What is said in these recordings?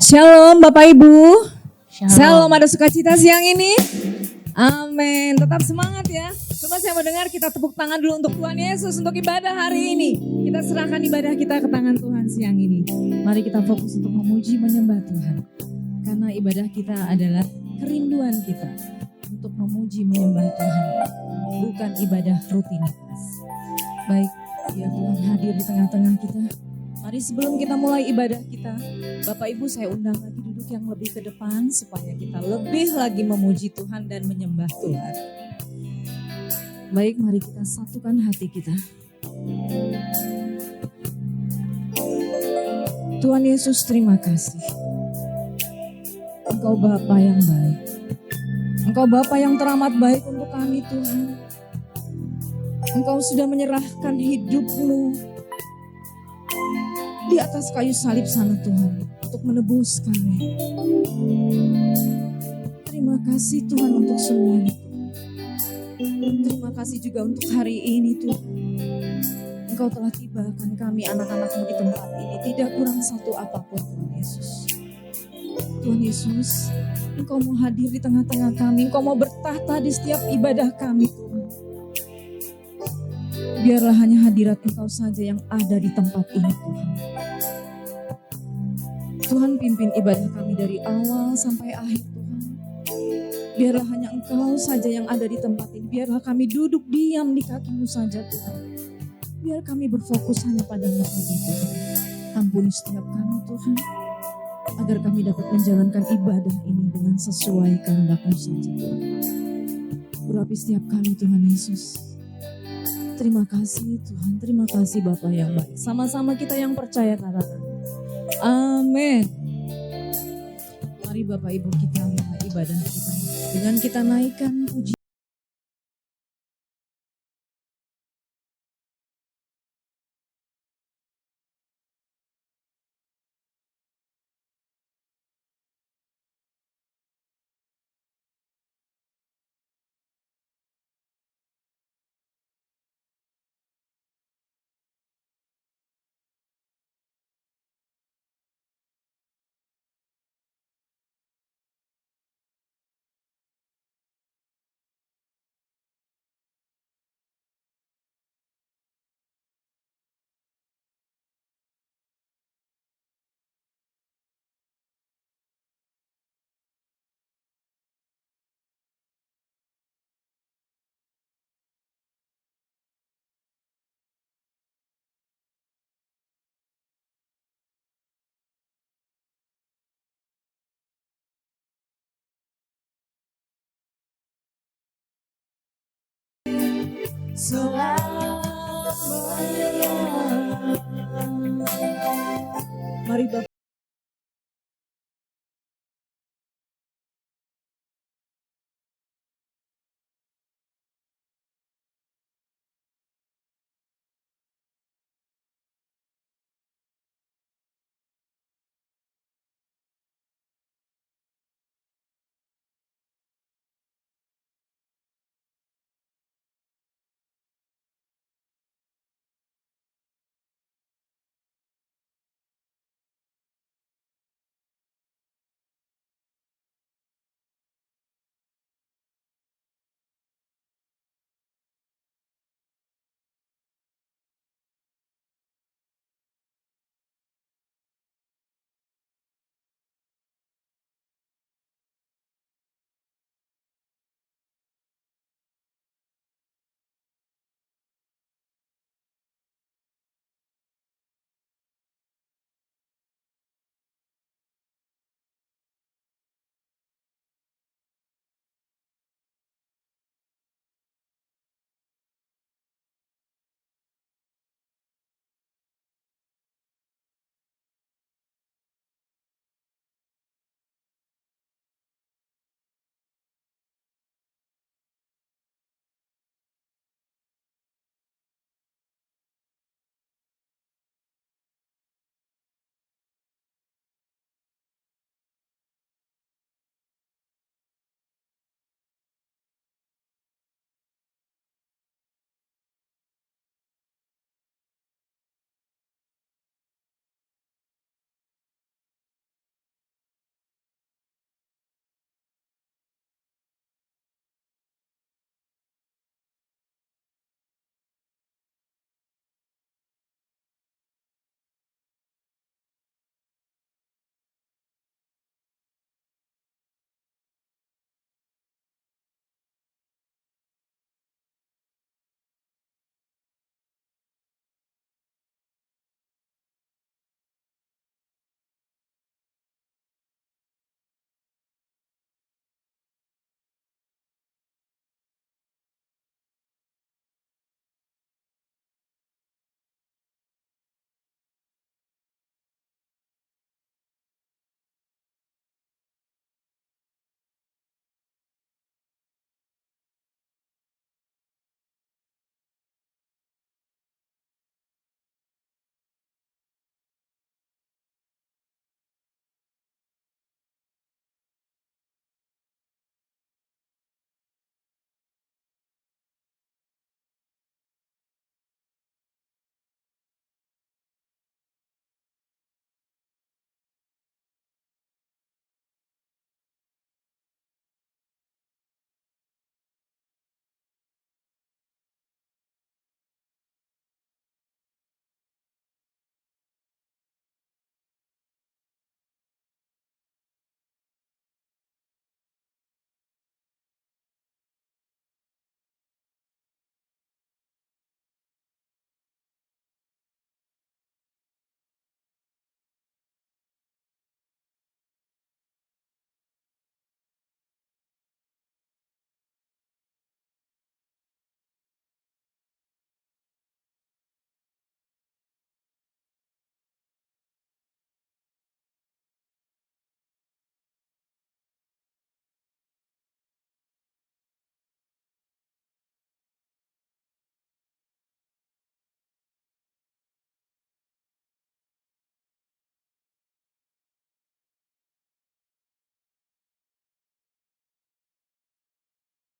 Shalom Bapak Ibu. Shalom, Shalom. ada sukacita siang ini. Amin. Tetap semangat ya. Coba saya mau dengar kita tepuk tangan dulu untuk Tuhan Yesus untuk ibadah hari ini. Kita serahkan ibadah kita ke tangan Tuhan siang ini. Mari kita fokus untuk memuji menyembah Tuhan. Karena ibadah kita adalah kerinduan kita untuk memuji menyembah Tuhan. Bukan ibadah rutinitas. Baik, ya Tuhan hadir di tengah-tengah kita. Mari sebelum kita mulai ibadah kita, Bapak Ibu saya undang lagi duduk yang lebih ke depan supaya kita lebih lagi memuji Tuhan dan menyembah Tuhan. Baik, mari kita satukan hati kita. Tuhan Yesus, terima kasih. Engkau Bapa yang baik. Engkau Bapa yang teramat baik untuk kami Tuhan. Engkau sudah menyerahkan hidup-Mu di atas kayu salib sana Tuhan untuk menebus kami. Terima kasih Tuhan untuk semuanya. Terima kasih juga untuk hari ini Tuhan. Engkau telah tibakan kami anak-anak-Mu di tempat ini. Tidak kurang satu apapun Tuhan Yesus. Tuhan Yesus, Engkau mau hadir di tengah-tengah kami. Engkau mau bertahta di setiap ibadah kami Tuhan. Biarlah hanya hadirat Engkau saja yang ada di tempat ini Tuhan. Tuhan pimpin ibadah kami dari awal sampai akhir Tuhan. Biarlah hanya Engkau saja yang ada di tempat ini. Biarlah kami duduk diam di kaki-Mu saja Tuhan. Biar kami berfokus hanya pada-Mu saja Tuhan. Ampuni setiap kami Tuhan. Agar kami dapat menjalankan ibadah ini dengan sesuai kehendak-Mu saja Tuhan. Urapi setiap kami Tuhan Yesus. Terima kasih Tuhan, terima kasih Bapa yang baik. Sama-sama kita yang percaya katakan. Amin. Mari Bapak Ibu kita mulai ibadah kita. Dengan kita naikkan puji. Mari Bapak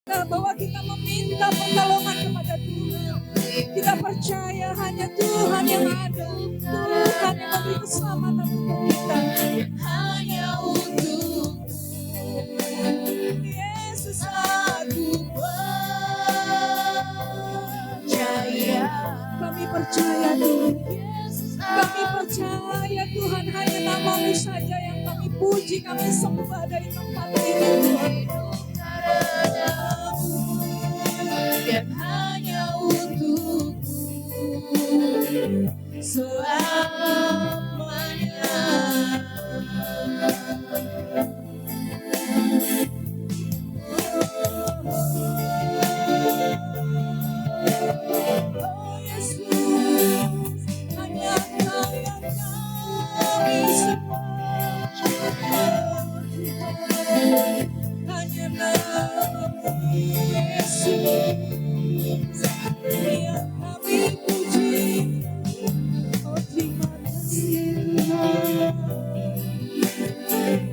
bahwa kita meminta pertolongan kepada Tuhan. Kita percaya hanya Tuhan yang ada. Tuhan yang memberi keselamatan untuk kita. Hanya untuk Yesus aku percaya. Kami percaya Tuhan. Kami percaya Tuhan, hanya nama-Mu saja yang kami puji, kami sembah dari tempat ini Tuhan. Dan hanya untuk selamanya. Oh Yesus, hanya Engkau yang kami sembah. Hanya nama-Mu Yesus yang kami puji. Oh terima kasih Tuhan,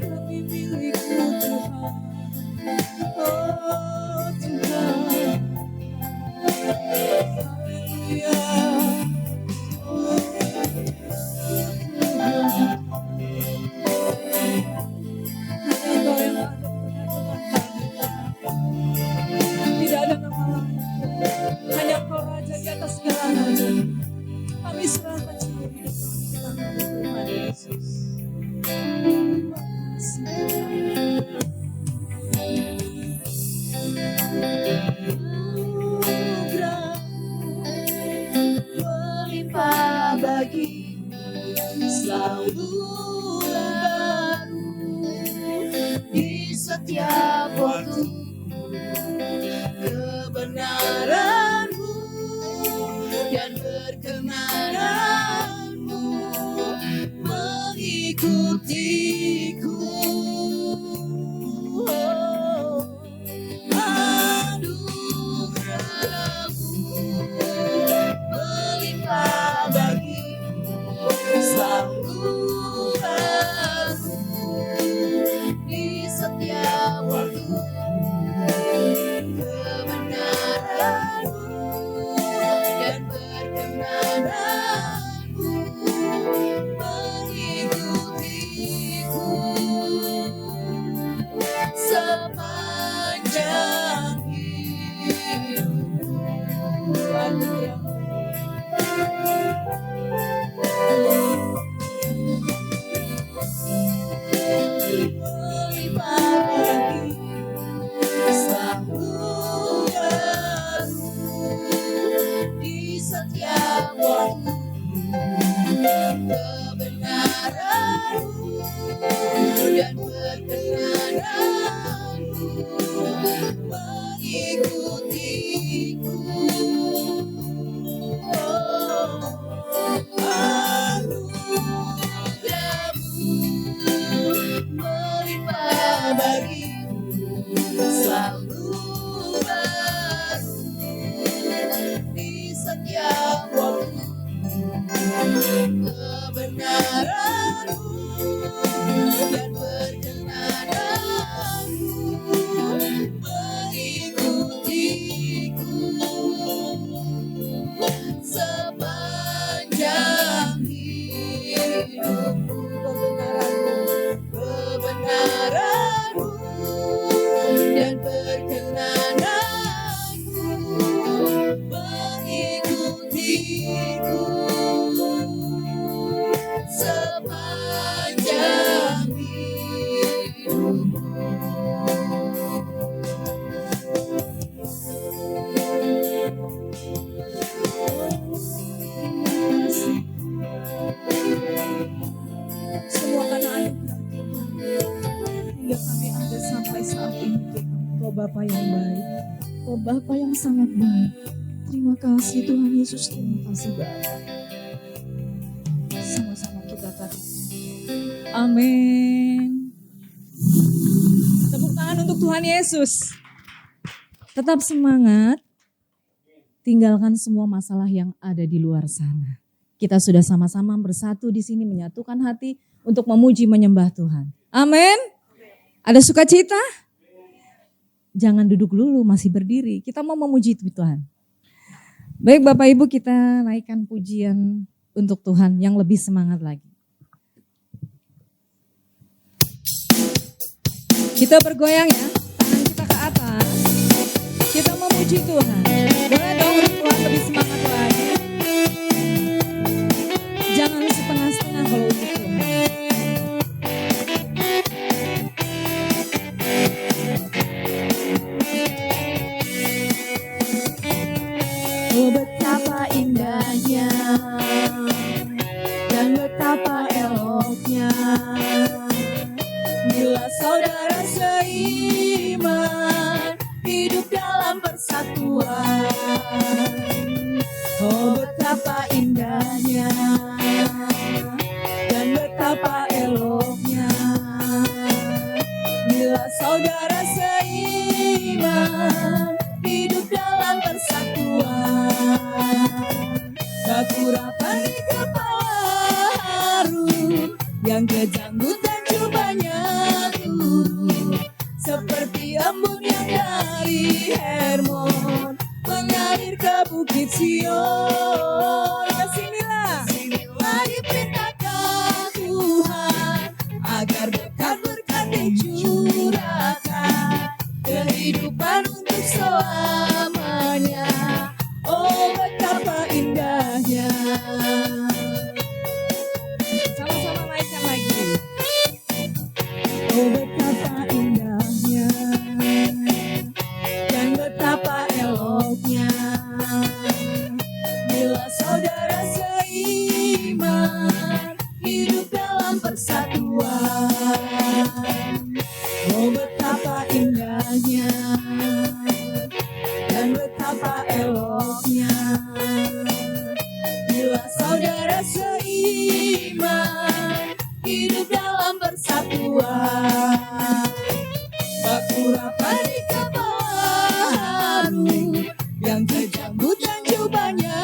kami milik-Mu Tuhan. Oh Tuhan, haleluya. Oh Tuhan, hanya Engkau yang ada Tuhan kami. Tidak ada nama lain. Hanya Engkau Raja di atas segala raja. Kami serahkan seluruh hidup kami ke tangan Tuhan Yesus. Terima kasih Tuhan. Melimpah bagi selalu baru di setiap waktu. Kebenaran-Mu dan berkenan-Mu mengikutiku. Oh, anugerah-Mu melimpah bagiku, selalu baru di setiap waktu. Kebenaran-Mu dan berkenan-Mu mengikutiku sepanjang hidupku. Haleluya. Melimpah bagiku, selalu baru di setiap waktu. Kebenaran-Mu dan berkenan-Mu mengikutiku. Oh, anugerah-Mu melimpah bagiku, selalu baru di setiap waktu. Kebenaran-Mu dan berkenan-Mu mengikutiku sepanjang hidupku. Kebenaran-Mu dan berkenan-Mu mengikutiku sepanjang hidupku. Semua karena anugerah Tuhan, hingga kami ada sampai saat ini Tuhan. Kau Bapa yang baik, Kau Bapa yang sangat baik. Terima kasih Tuhan Yesus, terima kasih Bapa. Sama-sama kita katakan amin. Tepuk tangan untuk Tuhan Yesus. Tetap semangat, tinggalkan semua masalah yang ada di luar sana. Kita sudah sama-sama bersatu di sini menyatukan hati untuk memuji menyembah Tuhan. Amin. Ada sukacita? Jangan duduk dulu, masih berdiri. Kita mau memuji Tuhan. Baik Bapak Ibu, kita naikkan pujian untuk Tuhan yang lebih semangat lagi. Kita bergoyang ya, tangan kita ke atas. Kita memuji Tuhan. Boleh dong untuk Tuhan lebih semangat lagi. Jangan setengah-setengah kalau untuk Tuhan. Oh betapa indahnya dan betapa eloknya bila saudara seiman hidup dalam persatuan. Oh betapa indahnya dan betapa eloknya bila saudara seiman hidup dalam persatuan. Baku rapat di kepala harum, yang kejanggutan jubahnya turun, seperti embun yang dari Hermon mengalir ke bukit Sion. Kesinilah diperintahkan Tuhan agar berkat-berkat dicurahkan, kehidupan untuk selamanya. Oh betapa indahnya. Sama-sama naikkan lagi. Oh betapa indahnya dan betapa eloknya bila saudara seiman hidup dalam persatuan. Oh betapa indahnya dan betapa eloknya bila saudara seiman hidup dalam persatuan. Baku rapat di kepala harum, yang kejanggutan jubahnya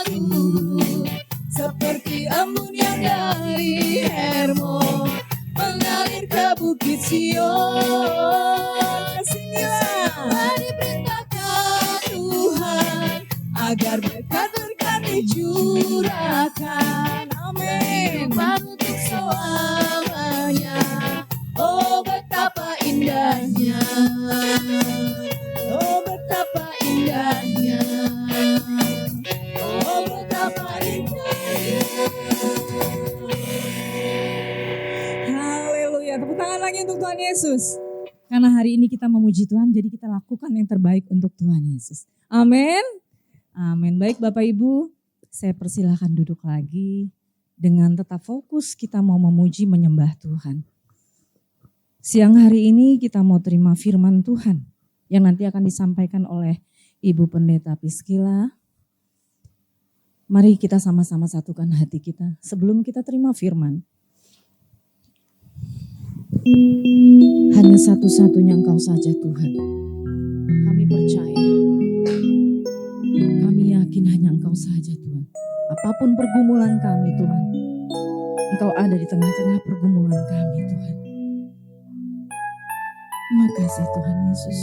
turun, seperti embun yang dari Hermon mengalir ke bukit Sion. Kesinilah diperintahkan Tuhan agar berkat-berkat dicurahkan. Amin. Untuk selamanya. Oh betapa indahnya. Oh betapa indahnya. Oh betapa indahnya. Haleluya. Tepuk tangan lagi untuk Tuhan Yesus. Karena hari ini kita memuji Tuhan, jadi kita lakukan yang terbaik untuk Tuhan Yesus. Amin. Amin. Baik Bapak Ibu, saya persilahkan duduk lagi dengan tetap fokus kita mau memuji menyembah Tuhan. Siang hari ini kita mau terima firman Tuhan yang nanti akan disampaikan oleh Ibu Pendeta Piskila. Mari kita sama-sama satukan hati kita sebelum kita terima firman. Hanya satu-satunya Engkau saja Tuhan. Kami percaya, kami yakin hanya Engkau saja Tuhan. Apapun pergumulan kami Tuhan, Engkau ada di tengah-tengah pergumulan kami Tuhan. Terima kasih Tuhan Yesus.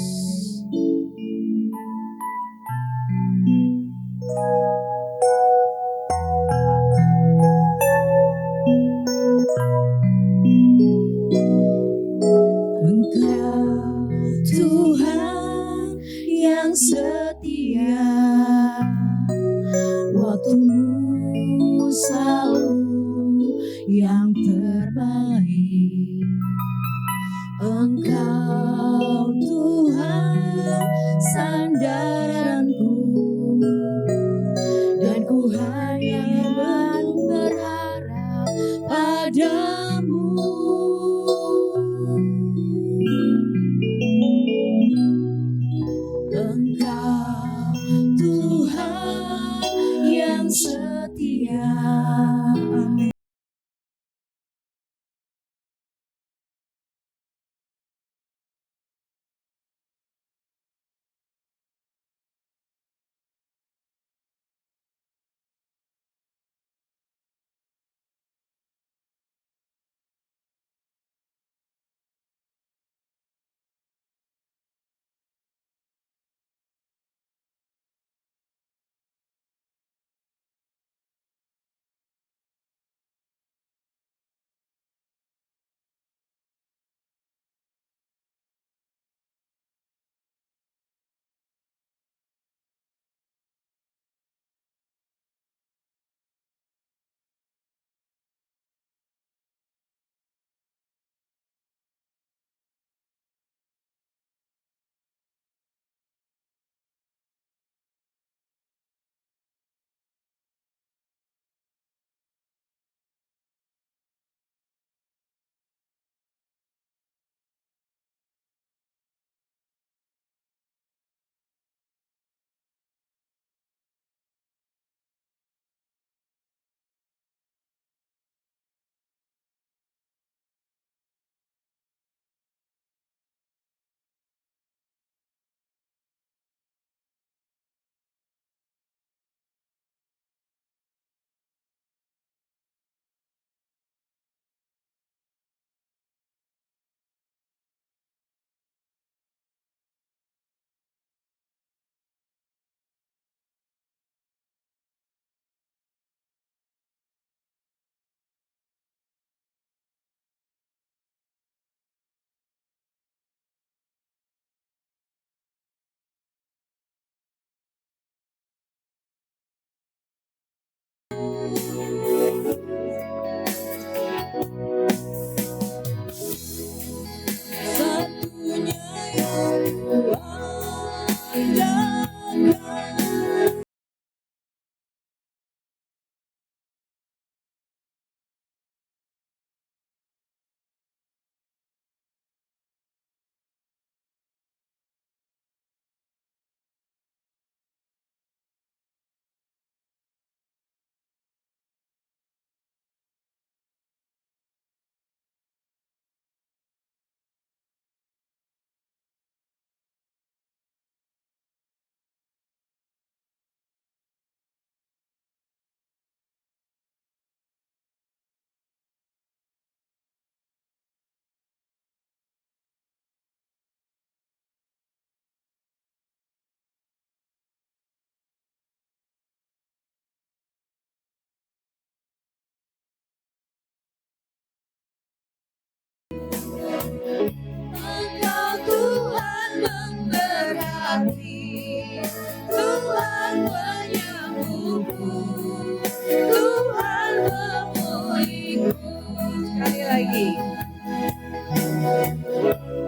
Engkau Tuhan yang setia, waktumu selalu yang terbaik. Engkau Tuhan sandaranku, dan ku hanya berharap padamu. Engkau Tuhan yang setia.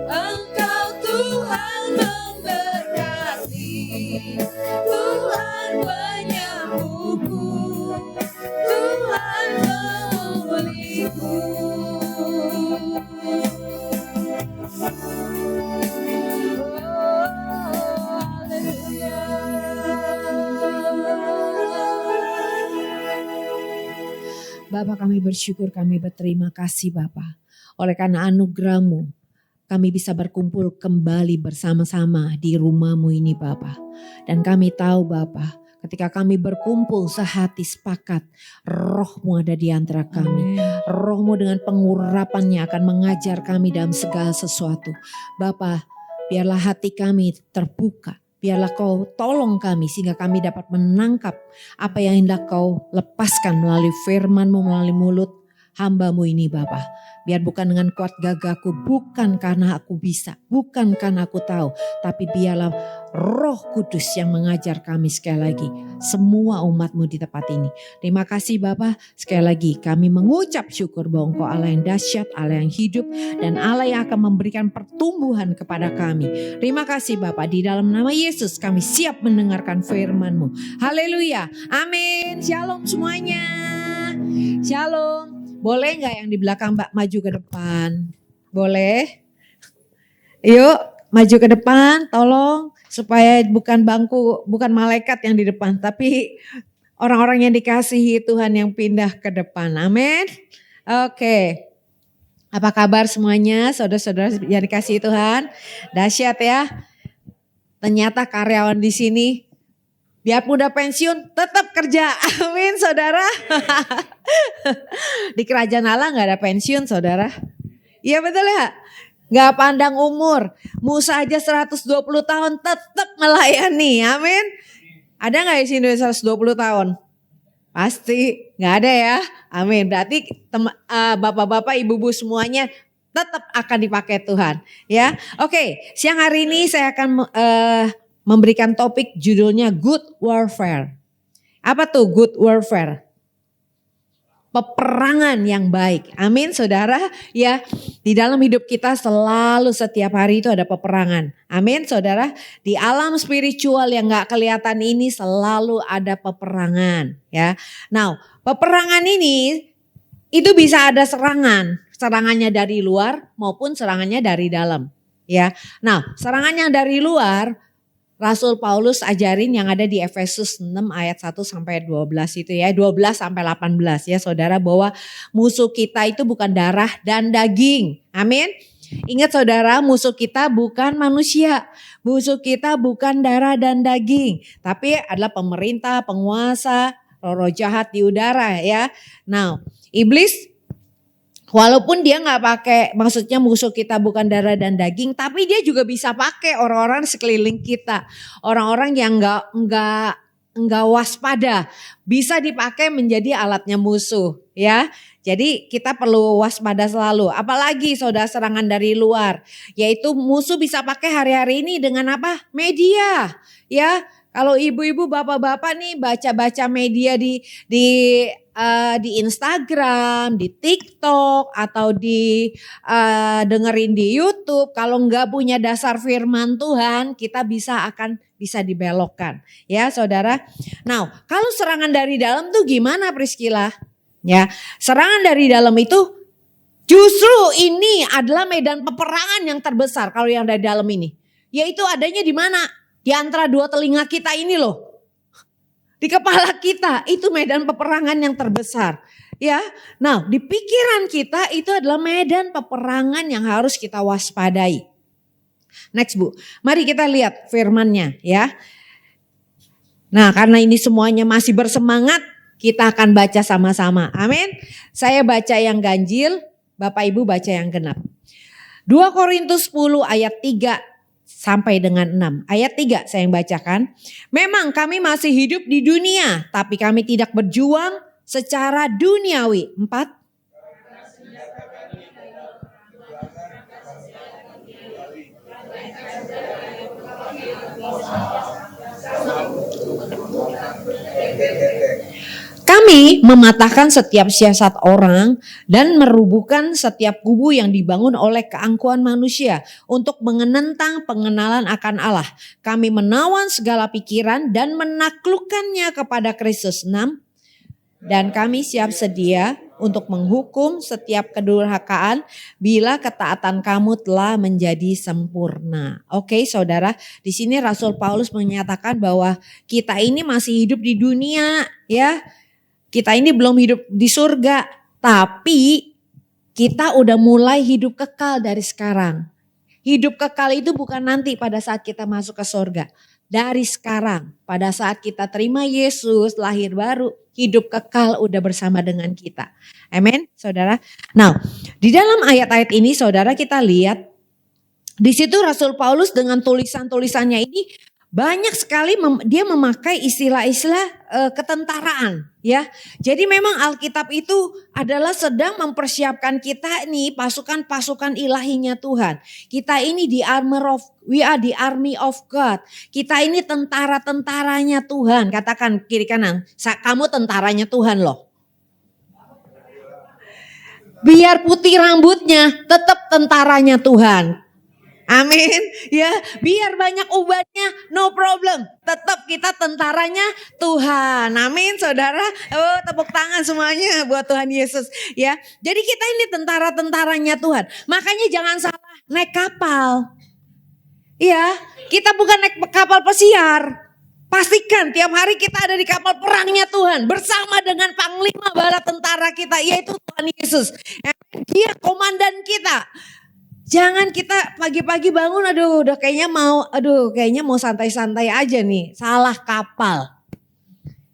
Engkau Tuhan memberkati, Tuhan penyembuhku, Tuhan memulihku. Bapa, kami bersyukur, kami berterima kasih Bapa. Oleh karena anugerah-Mu, kami bisa berkumpul kembali bersama-sama di rumah-Mu ini Bapa. Dan kami tahu Bapa, ketika kami berkumpul sehati sepakat, Roh-Mu ada di antara kami. Roh-Mu dengan pengurapannya akan mengajar kami dalam segala sesuatu. Bapa, biarlah hati kami terbuka. Biarlah Kau tolong kami sehingga kami dapat menangkap apa yang hendak Kau lepaskan melalui firman-Mu, melalui mulut hamba-Mu ini Bapa. Biar bukan dengan kuat gagahku, bukan karena aku bisa, bukan karena aku tahu. Tapi biarlah Roh Kudus yang mengajar kami sekali lagi. Semua umat-Mu di tempat ini. Terima kasih Bapa. Sekali lagi kami mengucap syukur bahwa Engkau Allah yang dahsyat, Allah yang hidup. Dan Allah yang akan memberikan pertumbuhan kepada kami. Terima kasih Bapa. Di dalam nama Yesus kami siap mendengarkan firman-Mu. Haleluya. Amin. Shalom semuanya. Shalom. Boleh gak yang di belakang Mbak maju ke depan? Boleh? Yuk maju ke depan tolong. Supaya bukan bangku, bukan malaikat yang di depan. Tapi orang-orang yang dikasihi Tuhan yang pindah ke depan. Amin. Oke. Apa kabar semuanya saudara-saudara yang dikasihi Tuhan? Dahsyat ya. Ternyata karyawan di sini biarpun udah pensiun tetap kerja. Amin saudara. Di kerajaan Allah gak ada pensiun saudara. Iya betul ya. Gak pandang umur. Musa aja 120 tahun tetap melayani. Amin. Ada gak di sini 120 tahun? Pasti gak ada ya. Amin. Berarti bapak-bapak ibu-ibu semuanya tetap akan dipakai Tuhan. Ya. Oke, siang hari ini saya akan memberikan topik judulnya Good Warfare. Apa tuh Good Warfare? Peperangan yang baik. Amin saudara. Ya, di dalam hidup kita selalu setiap hari itu ada peperangan. Amin saudara. Di alam spiritual yang gak kelihatan ini selalu ada peperangan. Ya. Nah, peperangan ini itu bisa ada serangan. Serangannya dari luar maupun serangannya dari dalam. Ya. Nah, serangan yang dari luar Rasul Paulus ajarin yang ada di Efesus 6 ayat 1 sampai 12 itu ya, 12 sampai 18 ya saudara, bahwa musuh kita itu bukan darah dan daging. Amin. Ingat saudara, musuh kita bukan manusia. Musuh kita bukan darah dan daging, tapi adalah pemerintah, penguasa, roh-roh jahat di udara ya. Nah, iblis walaupun dia nggak pakai, maksudnya musuh kita bukan darah dan daging, tapi dia juga bisa pakai orang-orang sekeliling kita, orang-orang yang nggak waspada, bisa dipakai menjadi alatnya musuh, ya. Jadi kita perlu waspada selalu. Apalagi saudara serangan dari luar, yaitu musuh bisa pakai hari-hari ini dengan apa? Media, ya. Kalau ibu-ibu, bapak-bapak nih baca-baca media di Instagram, di TikTok, atau dengerin di YouTube. Kalau nggak punya dasar firman Tuhan, kita bisa dibelokkan, ya saudara. Nah, kalau serangan dari dalam tuh gimana Priscilla? Ya, serangan dari dalam itu justru ini adalah medan peperangan yang terbesar kalau yang dari dalam ini. Yaitu adanya di mana? Di antara dua telinga kita ini loh. Di kepala kita itu medan peperangan yang terbesar. Ya, nah di pikiran kita itu adalah medan peperangan yang harus kita waspadai. Next Bu, mari kita lihat firmannya ya. Nah karena ini semuanya masih bersemangat, kita akan baca sama-sama. Amin. Saya baca yang ganjil, Bapak Ibu baca yang genap. 2 Korintus 10 ayat 3 sampai dengan 6. Ayat 3 saya yang bacakan. Memang kami masih hidup di dunia, tapi kami tidak berjuang secara duniawi. 4. Kami Kami mematahkan setiap siasat orang dan merubuhkan setiap kubu yang dibangun oleh keangkuhan manusia untuk mengenentang pengenalan akan Allah. Kami menawan segala pikiran dan menaklukkannya kepada Kristus. 6. Dan kami siap sedia untuk menghukum setiap kedurhakaan bila ketaatan kamu telah menjadi sempurna. Oke, saudara, di sini Rasul Paulus menyatakan bahwa kita ini masih hidup di dunia, ya. Kita ini belum hidup di surga, tapi kita udah mulai hidup kekal dari sekarang. Hidup kekal itu bukan nanti pada saat kita masuk ke surga. Dari sekarang, pada saat kita terima Yesus, lahir baru, hidup kekal udah bersama dengan kita. Amin, saudara. Nah, di dalam ayat-ayat ini saudara kita lihat, di situ Rasul Paulus dengan tulisan-tulisannya ini banyak sekali dia memakai istilah-istilah ketentaraan, ya. Jadi memang Alkitab itu adalah sedang mempersiapkan kita nih pasukan-pasukan ilahinya Tuhan. Kita ini we are the army of God. Kita ini tentara-tentaranya Tuhan. Katakan kiri kanan, kamu tentaranya Tuhan loh. Biar putih rambutnya, tetap tentaranya Tuhan. Amin, ya, biar banyak ubatnya, no problem. Tetap kita tentaranya Tuhan. Amin, saudara. Oh, tepuk tangan semuanya buat Tuhan Yesus, ya. Jadi kita ini tentara-tentaranya Tuhan. Makanya jangan salah naik kapal. Ya, kita bukan naik kapal pesiar. Pastikan tiap hari kita ada di kapal perangnya Tuhan bersama dengan panglima bala tentara kita, yaitu Tuhan Yesus. Dia komandan kita. Jangan kita pagi-pagi bangun, kayaknya mau santai-santai aja nih, salah kapal.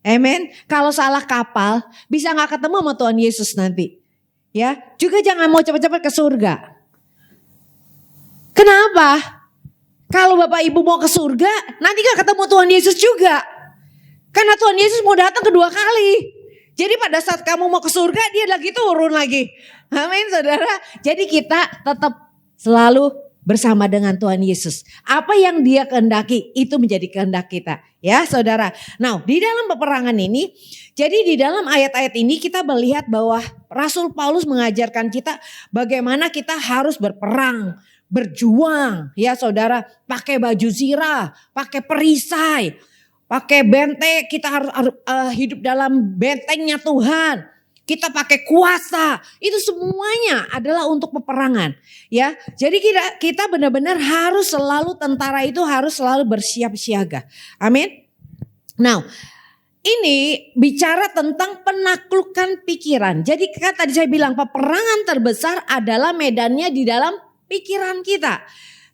Amen. Kalau salah kapal, bisa nggak ketemu sama Tuhan Yesus nanti. Ya, juga jangan mau cepat-cepat ke surga. Kenapa? Kalau Bapak Ibu mau ke surga, nanti nggak ketemu Tuhan Yesus juga. Karena Tuhan Yesus mau datang kedua kali. Jadi pada saat kamu mau ke surga, dia lagi turun lagi. Amin, saudara. Jadi kita tetap selalu bersama dengan Tuhan Yesus. Apa yang dia kehendaki itu menjadi kehendak kita. Ya saudara. Nah di dalam peperangan ini. Jadi di dalam ayat-ayat ini kita melihat bahwa Rasul Paulus mengajarkan kita bagaimana kita harus berperang. Berjuang ya saudara. Pakai baju zirah. Pakai perisai. Pakai benteng. Kita harus hidup dalam bentengnya Tuhan. Kita pakai kuasa, itu semuanya adalah untuk peperangan, ya. Jadi kita benar-benar harus selalu tentara itu harus selalu bersiap siaga. Amin. Nah, ini bicara tentang penaklukan pikiran. Jadi kan tadi saya bilang peperangan terbesar adalah medannya di dalam pikiran kita.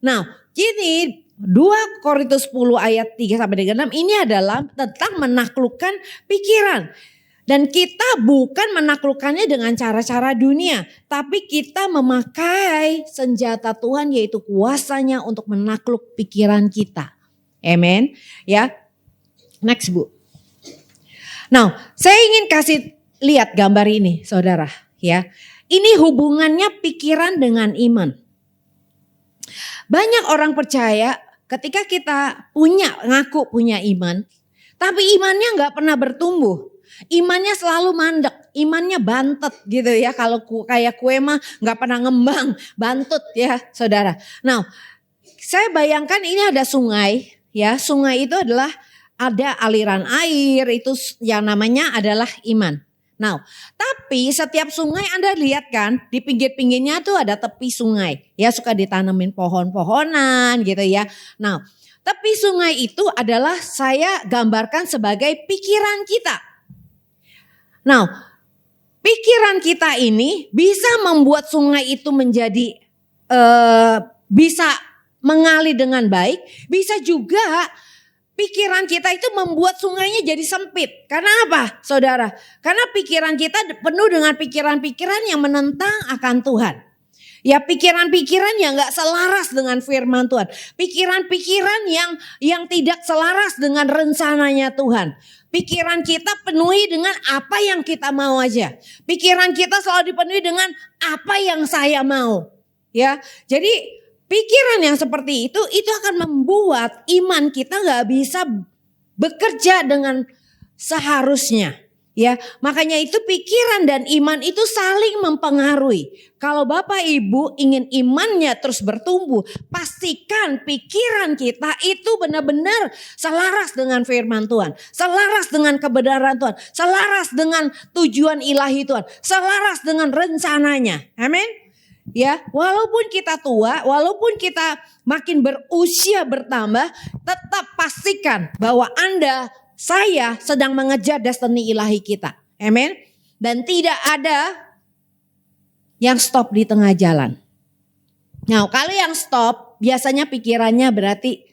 Nah, ini 2 Korintus 10 ayat 3 sampai dengan 6 ini adalah tentang menaklukkan pikiran. Dan kita bukan menaklukkannya dengan cara-cara dunia. Tapi kita memakai senjata Tuhan yaitu kuasanya untuk menakluk pikiran kita. Amen. Ya. Next Bu. Nah saya ingin kasih lihat gambar ini saudara. Ya. Ini hubungannya pikiran dengan iman. Banyak orang percaya ketika kita ngaku punya iman. Tapi imannya gak pernah bertumbuh. Imannya selalu mandek, imannya bantet gitu ya. Kalau kayak kue mah gak pernah ngembang, bantut ya saudara. Nah saya bayangkan ini ada sungai ya. Sungai itu adalah ada aliran air, itu yang namanya adalah iman. Nah tapi setiap sungai Anda lihat kan di pinggir-pinggirnya tuh ada tepi sungai. Ya suka ditanemin pohon-pohonan gitu ya. Nah tepi sungai itu adalah saya gambarkan sebagai pikiran kita. Nah, pikiran kita ini bisa membuat sungai itu menjadi bisa mengalir dengan baik. Bisa juga pikiran kita itu membuat sungainya jadi sempit. Karena apa saudara? Karena pikiran kita penuh dengan pikiran-pikiran yang menentang akan Tuhan. Ya pikiran-pikiran yang gak selaras dengan firman Tuhan. Pikiran-pikiran yang tidak selaras dengan rencananya Tuhan. Pikiran kita penuhi dengan apa yang kita mau aja. Pikiran kita selalu dipenuhi dengan apa yang saya mau. Ya, jadi pikiran yang seperti itu akan membuat iman kita gak bisa bekerja dengan seharusnya. Ya, makanya itu pikiran dan iman itu saling mempengaruhi. Kalau Bapak Ibu ingin imannya terus bertumbuh, pastikan pikiran kita itu benar-benar selaras dengan firman Tuhan, selaras dengan kebenaran Tuhan, selaras dengan tujuan ilahi Tuhan, selaras dengan rencananya. Amin. Ya, walaupun kita tua, walaupun kita makin berusia bertambah, tetap pastikan bahwa Anda, saya sedang mengejar destiny ilahi kita. Amin. Dan tidak ada yang stop di tengah jalan. Nah, kalau yang stop biasanya pikirannya berarti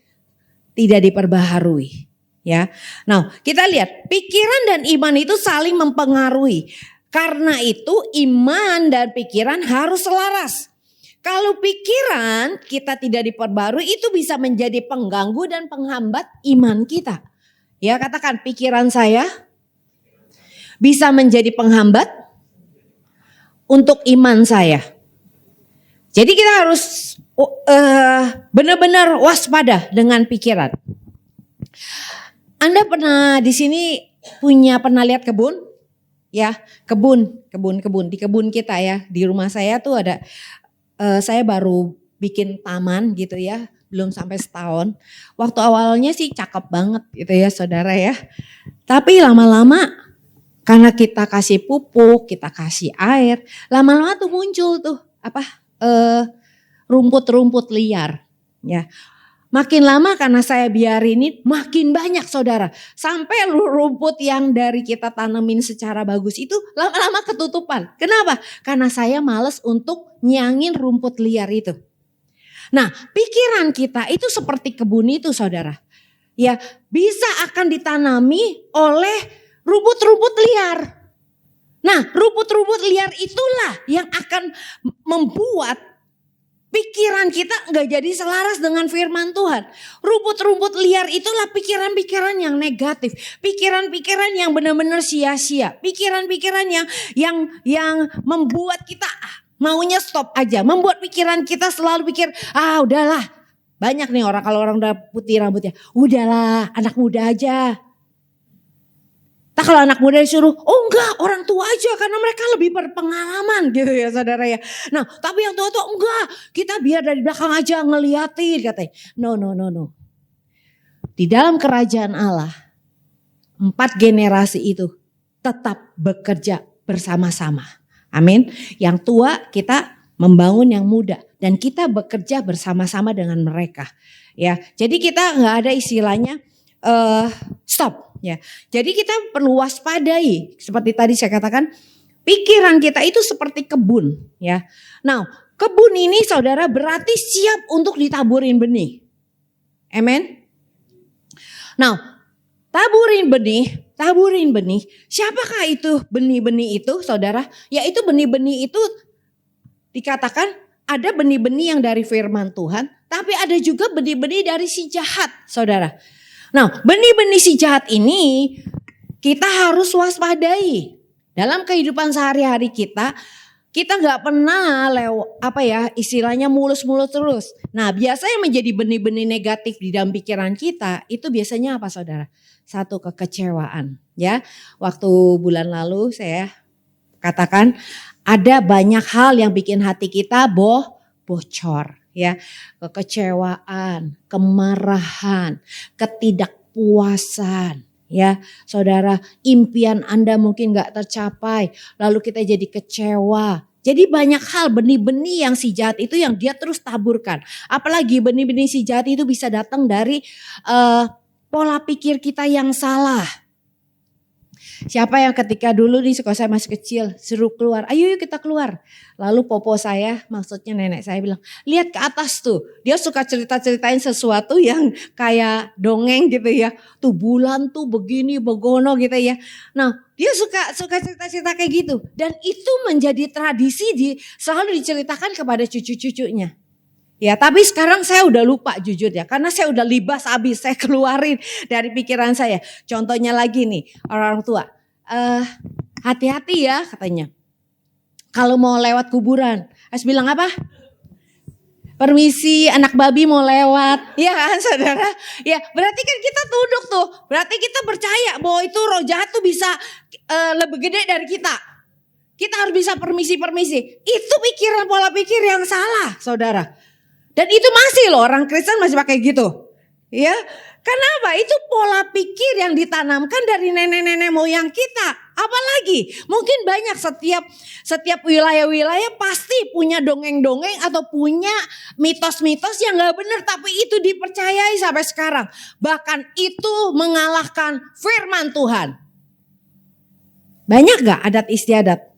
tidak diperbaharui. Ya. Nah, kita lihat pikiran dan iman itu saling mempengaruhi. Karena itu iman dan pikiran harus selaras. Kalau pikiran kita tidak diperbarui itu bisa menjadi pengganggu dan penghambat iman kita. Ya, katakan pikiran saya bisa menjadi penghambat untuk iman saya. Jadi kita harus benar-benar waspada dengan pikiran. Anda pernah di sini pernah lihat kebun? Ya, kebun di kebun kita ya. Di rumah saya tuh ada saya baru bikin taman gitu ya. Belum sampai setahun. Waktu awalnya sih cakep banget gitu ya saudara ya. Tapi lama-lama karena kita kasih pupuk, kita kasih air. Lama-lama tuh muncul tuh rumput-rumput liar. Ya. Makin lama karena saya biarin makin banyak saudara. Sampai rumput yang dari kita tanemin secara bagus itu lama-lama ketutupan. Kenapa? Karena saya males untuk nyangin rumput liar itu. Nah, pikiran kita itu seperti kebun itu saudara. Ya, bisa akan ditanami oleh rumput-rumput liar. Nah, rumput-rumput liar itulah yang akan membuat pikiran kita nggak jadi selaras dengan firman Tuhan. Rumput-rumput liar itulah pikiran-pikiran yang negatif. Pikiran-pikiran yang benar-benar sia-sia. Pikiran-pikiran yang membuat kita maunya stop aja. Membuat pikiran kita selalu pikir, udahlah. Banyak nih kalau orang udah putih rambutnya. Udahlah, anak muda aja. Tak kalau anak muda disuruh, enggak orang tua aja karena mereka lebih berpengalaman gitu ya saudara ya. Nah tapi yang tua-tua enggak, kita biar dari belakang aja ngeliatin katanya. No. Di dalam kerajaan Allah, 4 generasi itu tetap bekerja bersama-sama. Amin. Yang tua kita membangun yang muda dan kita bekerja bersama-sama dengan mereka. Ya, jadi kita nggak ada istilahnya stop. Ya, jadi kita perlu waspadai. Seperti tadi saya katakan, pikiran kita itu seperti kebun. Ya, nah kebun ini saudara berarti siap untuk ditaburin benih. Amin. Nah, taburin benih. Siapakah itu benih-benih itu saudara? Yaitu benih-benih itu dikatakan ada benih-benih yang dari firman Tuhan. Tapi ada juga benih-benih dari si jahat saudara. Nah benih-benih si jahat ini kita harus waspadai. Dalam kehidupan sehari-hari kita gak pernah istilahnya mulus-mulus terus. Nah biasanya menjadi benih-benih negatif di dalam pikiran kita itu biasanya apa saudara? Satu, kekecewaan ya. Waktu bulan lalu saya katakan ada banyak hal yang bikin hati kita bocor ya. Kekecewaan, kemarahan, ketidakpuasan. Ya, saudara, impian Anda mungkin gak tercapai, lalu kita jadi kecewa. Jadi banyak hal benih-benih yang si jahat itu yang dia terus taburkan. Apalagi benih-benih si jahat itu bisa datang dari pola pikir kita yang salah. Siapa yang ketika dulu nih saya masih kecil suruh keluar, ayo yuk kita keluar. Lalu popo saya, maksudnya nenek saya bilang, lihat ke atas tuh. Dia suka cerita-ceritain sesuatu yang kayak dongeng gitu ya. Tuh bulan tuh begini, begono gitu ya. Nah dia suka cerita-cerita kayak gitu. Dan itu menjadi tradisi selalu diceritakan kepada cucu-cucunya. Ya tapi sekarang saya udah lupa jujur ya. Karena saya udah libas habis, saya keluarin dari pikiran saya. Contohnya lagi nih orang tua. Hati-hati ya katanya. Kalau mau lewat kuburan. Harus bilang apa? Permisi anak babi mau lewat. Iya kan saudara? Ya berarti kan kita tunduk tuh. Berarti kita percaya bahwa itu roh jahat tuh bisa lebih gede dari kita. Kita harus bisa permisi. Itu pikiran pola pikir yang salah, saudara. Dan itu masih loh, orang Kristen masih pakai gitu. Ya, kenapa? Itu pola pikir yang ditanamkan dari nenek-nenek moyang kita. Apalagi mungkin banyak setiap wilayah-wilayah pasti punya dongeng-dongeng atau punya mitos-mitos yang gak benar, tapi itu dipercayai sampai sekarang. Bahkan itu mengalahkan firman Tuhan. Banyak gak adat istiadat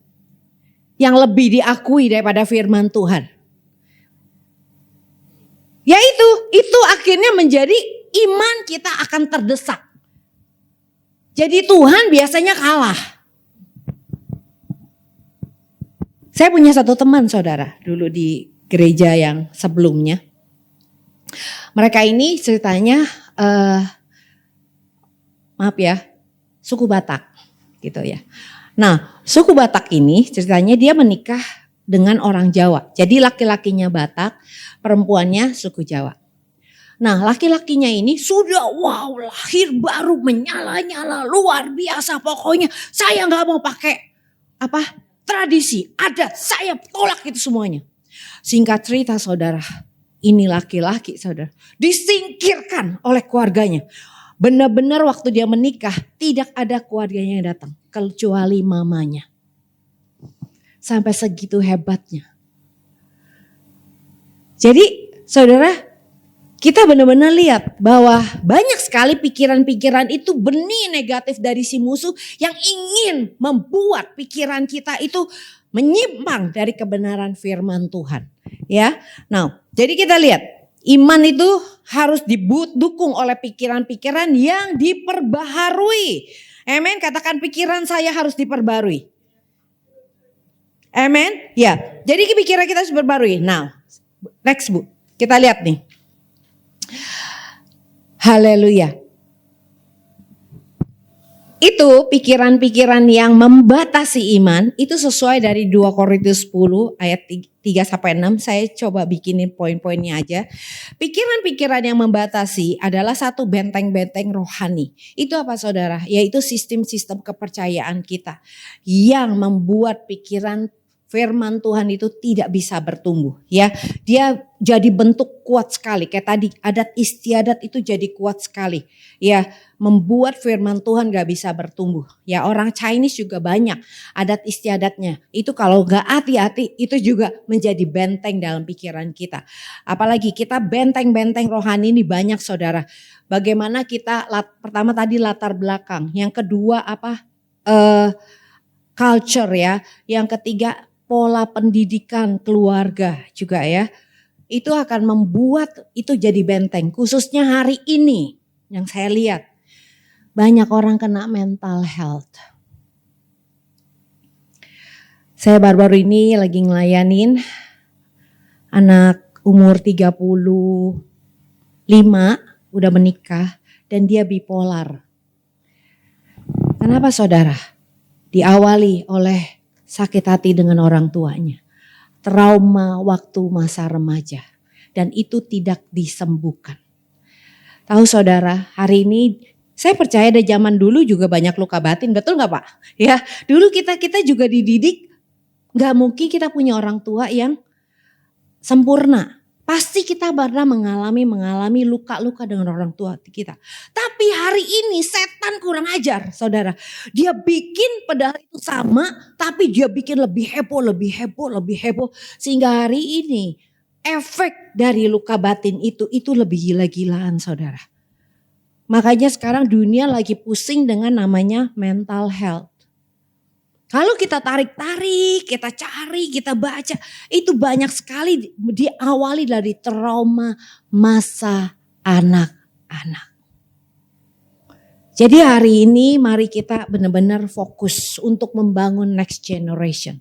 yang lebih diakui daripada firman Tuhan? Ya itu akhirnya menjadi iman kita akan terdesak. Jadi Tuhan biasanya kalah. Saya punya satu teman saudara dulu di gereja yang sebelumnya. Mereka ini ceritanya maaf ya, suku Batak gitu ya. Nah, suku Batak ini ceritanya dia menikah dengan orang Jawa. Jadi laki-lakinya Batak, perempuannya suku Jawa. Nah, laki-lakinya ini sudah lahir baru menyala-nyala luar biasa. Pokoknya saya nggak mau pakai tradisi, adat, saya tolak itu semuanya. Singkat cerita saudara, ini laki-laki saudara disingkirkan oleh keluarganya. Benar-benar waktu dia menikah tidak ada keluarganya yang datang kecuali mamanya. Sampai segitu hebatnya. Jadi saudara, kita benar-benar lihat bahwa banyak sekali pikiran-pikiran itu benih negatif dari si musuh yang ingin membuat pikiran kita itu menyimpang dari kebenaran firman Tuhan. Ya, nah jadi kita lihat iman itu harus didukung oleh pikiran-pikiran yang diperbaharui. Amin, katakan pikiran saya harus diperbarui. Amen. Ya, jadi pikiran kita harus berbarui. Nah, next Bu, kita lihat nih. Haleluya. Itu pikiran-pikiran yang membatasi iman, itu sesuai dari 2 Korintus 10 ayat 3-6. Saya coba bikinin poin-poinnya aja. Pikiran-pikiran yang membatasi adalah satu benteng-benteng rohani. Itu apa saudara? Yaitu sistem-sistem kepercayaan kita yang membuat pikiran firman Tuhan itu tidak bisa bertumbuh ya. Dia jadi bentuk kuat sekali. Kayak tadi adat istiadat itu jadi kuat sekali. Ya, membuat firman Tuhan gak bisa bertumbuh. Ya, orang Chinese juga banyak adat istiadatnya. Itu kalau gak hati-hati itu juga menjadi benteng dalam pikiran kita. Apalagi kita benteng-benteng rohani ini banyak saudara. Bagaimana kita pertama tadi latar belakang. Yang kedua culture ya. Yang ketiga pola pendidikan keluarga juga ya. Itu akan membuat itu jadi benteng. Khususnya hari ini yang saya lihat. Banyak orang kena mental health. Saya baru-baru ini lagi ngelayanin anak umur 35 udah menikah dan dia bipolar. Kenapa saudara? Diawali oleh sakit hati dengan orang tuanya. Trauma waktu masa remaja. Dan itu tidak disembuhkan. Tahu saudara, hari ini saya percaya dari zaman dulu juga banyak luka batin. Betul gak Pak? Ya, dulu kita juga dididik. Gak mungkin kita punya orang tua yang sempurna. Pasti kita pernah mengalami luka-luka dengan orang tua kita. Tapi hari ini setan kurang ajar saudara. Dia bikin padahal itu sama tapi dia bikin lebih heboh. Sehingga hari ini efek dari luka batin itu lebih gila-gilaan saudara. Makanya sekarang dunia lagi pusing dengan namanya mental health. Kalau kita tarik-tarik, kita cari, kita baca, itu banyak sekali diawali dari trauma masa anak-anak. Jadi hari ini mari kita benar-benar fokus untuk membangun next generation.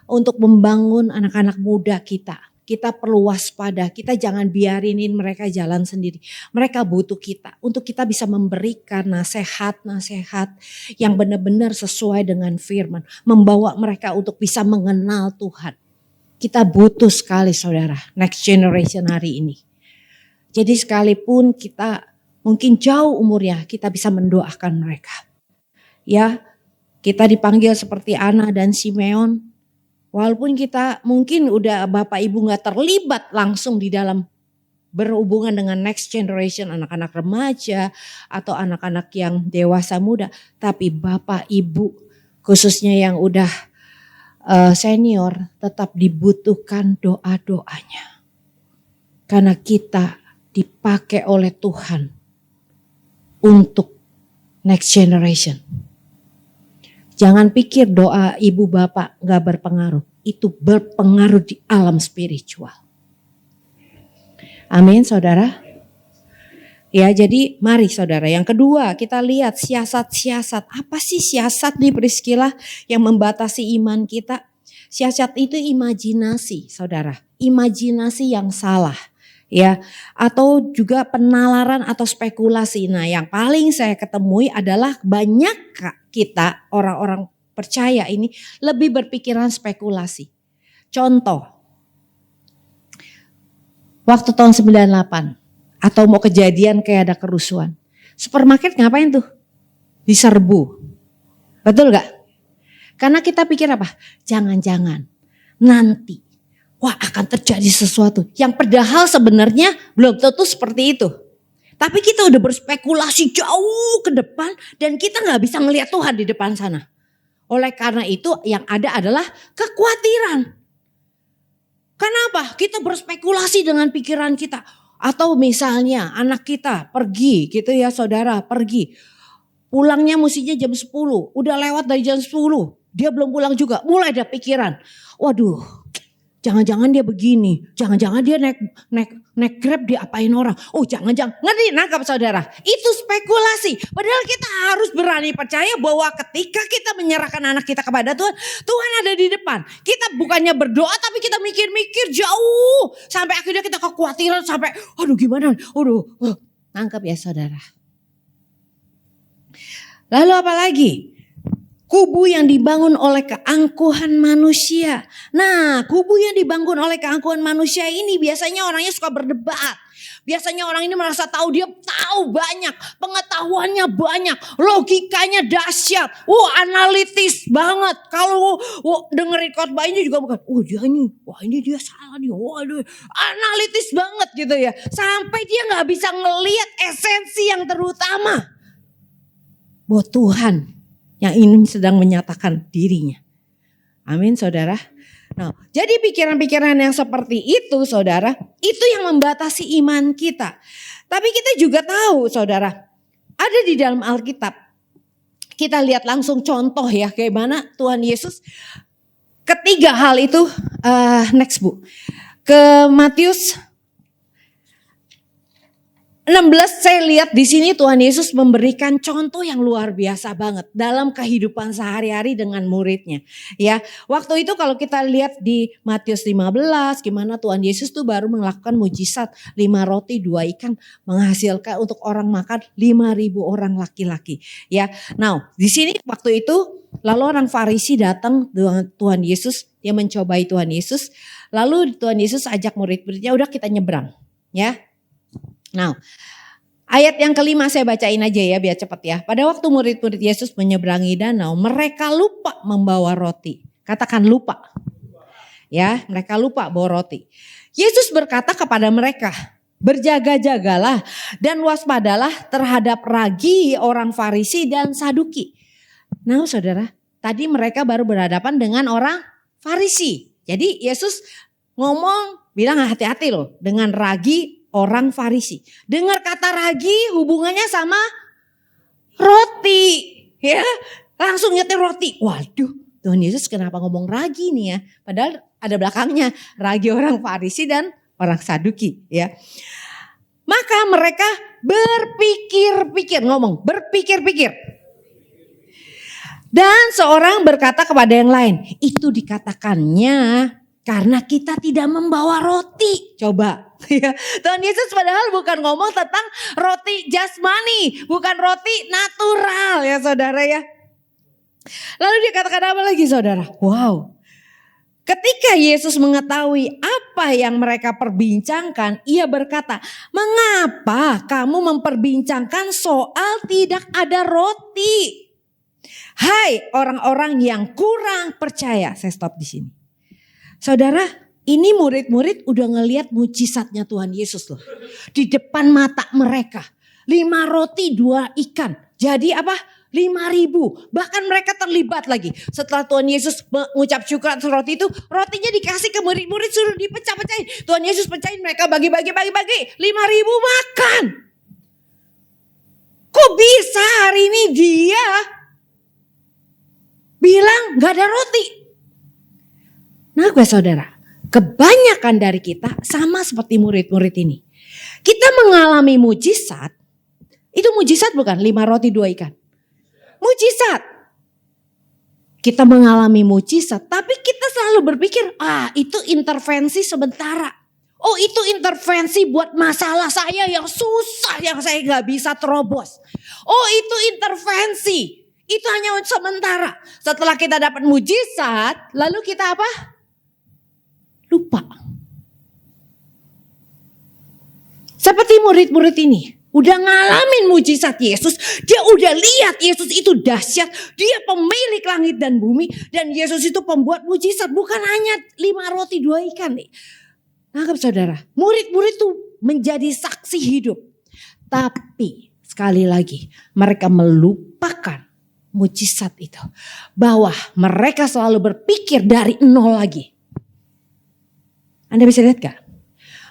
Untuk membangun anak-anak muda kita. Kita perlu waspada, kita jangan biarinin mereka jalan sendiri. Mereka butuh kita untuk kita bisa memberikan nasihat-nasihat yang benar-benar sesuai dengan firman. Membawa mereka untuk bisa mengenal Tuhan. Kita butuh sekali saudara, next generation hari ini. Jadi sekalipun kita mungkin jauh umurnya, kita bisa mendoakan mereka. Ya, Kita dipanggil seperti Ana dan Simeon. Walaupun kita mungkin udah Bapak Ibu gak terlibat langsung di dalam berhubungan dengan next generation, anak-anak remaja atau anak-anak yang dewasa muda. Tapi Bapak Ibu khususnya yang udah senior tetap dibutuhkan doa-doanya. Karena kita dipakai oleh Tuhan untuk next generation. Jangan pikir doa ibu bapak gak berpengaruh. Itu berpengaruh di alam spiritual. Amin saudara. Ya jadi mari saudara. Yang kedua kita lihat siasat-siasat. Apa sih siasat nih Priscilla yang membatasi iman kita? Siasat itu imajinasi saudara. Imajinasi yang salah. Ya, atau juga penalaran atau spekulasi. Nah, yang paling saya ketemui adalah banyak kita orang-orang percaya ini lebih berpikiran spekulasi. Contoh, waktu tahun 98 atau mau kejadian kayak ada kerusuhan. Supermarket ngapain tuh? Diserbu. Betul gak? Karena kita pikir apa? Jangan-jangan nanti wah akan terjadi sesuatu yang padahal sebenarnya belum tentu seperti itu. Tapi kita udah berspekulasi jauh ke depan dan kita gak bisa ngelihat Tuhan di depan sana. Oleh karena itu yang ada adalah kekhawatiran. Kenapa? Kita berspekulasi dengan pikiran kita. Atau misalnya anak kita pergi gitu ya saudara, pergi. Pulangnya mestinya jam 10, udah lewat dari jam 10. Dia belum pulang juga, mulai ada pikiran. Waduh. Jangan-jangan dia begini, jangan-jangan dia naik Grab diapain orang. Oh jangan-jangan, ngerti nangkap saudara. Itu spekulasi. Padahal kita harus berani percaya bahwa ketika kita menyerahkan anak kita kepada Tuhan, Tuhan ada di depan. Kita bukannya berdoa tapi kita mikir-mikir jauh. Sampai akhirnya kita kekhawatiran sampai aduh gimana, nangkap ya saudara. Lalu apa lagi? Kubu yang dibangun oleh keangkuhan manusia. Nah, kubu yang dibangun oleh keangkuhan manusia ini biasanya orangnya suka berdebat. Biasanya orang ini merasa tahu, dia tahu banyak, pengetahuannya banyak, logikanya dahsyat. Analitis banget. Kalau dengerin khotbah ini juga bukan, ini dia salah nih. Analitis banget gitu ya. Sampai dia nggak bisa ngelihat esensi yang terutama buat Tuhan yang ini sedang menyatakan dirinya. Amin saudara. Nah, jadi pikiran-pikiran yang seperti itu saudara, itu yang membatasi iman kita. Tapi kita juga tahu saudara, ada di dalam Alkitab. Kita lihat langsung contoh ya, bagaimana Tuhan Yesus. Ketiga hal itu, next Bu. Ke Matius 16 saya lihat di sini Tuhan Yesus memberikan contoh yang luar biasa banget dalam kehidupan sehari-hari dengan muridnya. Ya, waktu itu kalau kita lihat di Matius 15 gimana Tuhan Yesus tuh baru melakukan mujizat 5 roti 2 ikan menghasilkan untuk orang makan 5.000 orang laki-laki. Ya, nah di sini waktu itu lalu orang Farisi datang dengan Tuhan Yesus, dia mencobai Tuhan Yesus. Lalu Tuhan Yesus ajak murid-muridnya udah kita nyebrang, ya. Nah, ayat yang kelima saya bacain aja ya biar cepat ya. Pada waktu murid-murid Yesus menyeberangi danau, mereka lupa membawa roti. Katakan lupa. Ya, mereka lupa bawa roti. Yesus berkata kepada mereka, berjaga-jagalah dan waspadalah terhadap ragi orang Farisi dan Saduki. Nah saudara, tadi mereka baru berhadapan dengan orang Farisi. Jadi Yesus ngomong, bilang hati-hati loh dengan ragi orang Farisi. Dengar kata ragi hubungannya sama roti. Ya, langsung nyetir roti. Waduh, Tuhan Yesus kenapa ngomong ragi nih ya? Padahal ada belakangnya ragi orang Farisi dan orang Saduki. Ya, maka mereka berpikir-pikir, berpikir-pikir. Dan seorang berkata kepada yang lain, itu dikatakannya karena kita tidak membawa roti. Coba. Tuhan Yesus padahal bukan ngomong tentang roti jasmani, bukan roti natural ya saudara ya. Lalu dia katakan apa lagi saudara? Wow. Ketika Yesus mengetahui apa yang mereka perbincangkan, ia berkata, mengapa kamu memperbincangkan soal tidak ada roti? Hai orang-orang yang kurang percaya. Saya stop di sini. Saudara, ini murid-murid udah ngelihat mujizatnya Tuhan Yesus loh. Di depan mata mereka. 5 roti 2 ikan. Jadi apa? 5.000. Bahkan mereka terlibat lagi. Setelah Tuhan Yesus mengucap syukur atas roti itu, rotinya dikasih ke murid-murid, suruh dipecah-pecahin. Tuhan Yesus pecahin, mereka bagi-bagi. 5.000 makan. Kok bisa hari ini dia bilang gak ada roti? Nah gue saudara, kebanyakan dari kita sama seperti murid-murid ini. Kita mengalami mujizat. Itu mujizat bukan? 5 roti 2 ikan. Mujizat. Kita mengalami mujizat, tapi kita selalu berpikir, itu intervensi sementara. Oh itu intervensi buat masalah saya yang susah, yang saya gak bisa terobos. Oh itu intervensi, itu hanya untuk sementara. Setelah kita dapat mujizat, lalu kita apa? Lupa. Seperti murid-murid ini. Udah ngalamin mujizat Yesus. Dia udah lihat Yesus itu dahsyat. Dia pemilik langit dan bumi. Dan Yesus itu pembuat mujizat. Bukan hanya 5 roti 2 ikan nih. Nangkep saudara. Murid-murid itu menjadi saksi hidup. Tapi sekali lagi mereka melupakan mujizat itu. Bahwa mereka selalu berpikir dari nol lagi. Anda bisa lihat gak?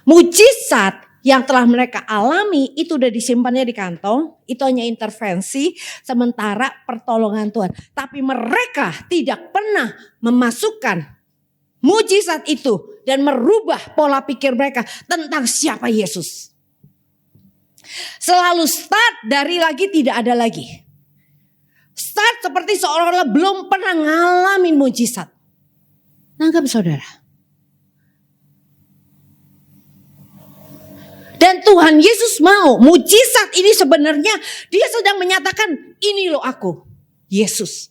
Mujizat yang telah mereka alami itu udah disimpannya di kantong. Itu hanya intervensi sementara pertolongan Tuhan. Tapi mereka tidak pernah memasukkan mujizat itu dan merubah pola pikir mereka tentang siapa Yesus. Selalu start dari lagi tidak ada lagi. Start seperti seolah-olah belum pernah ngalamin mujizat. Nangkep saudara? Dan Tuhan Yesus mau mujizat ini sebenarnya dia sedang menyatakan ini loh aku. Yesus.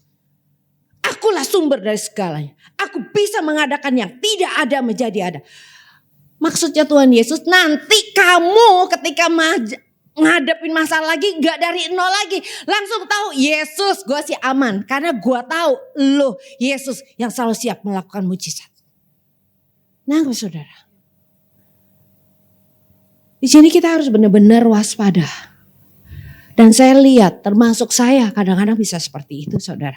Akulah sumber dari segalanya. Aku bisa mengadakan yang tidak ada menjadi ada. Maksudnya Tuhan Yesus nanti kamu ketika ngadepin masalah lagi gak dari nol lagi. Langsung tahu Yesus gue sih aman. Karena gue tahu lo Yesus yang selalu siap melakukan mujizat. Nah saudara. Di sini kita harus benar-benar waspada. Dan saya lihat termasuk saya kadang-kadang bisa seperti itu saudara.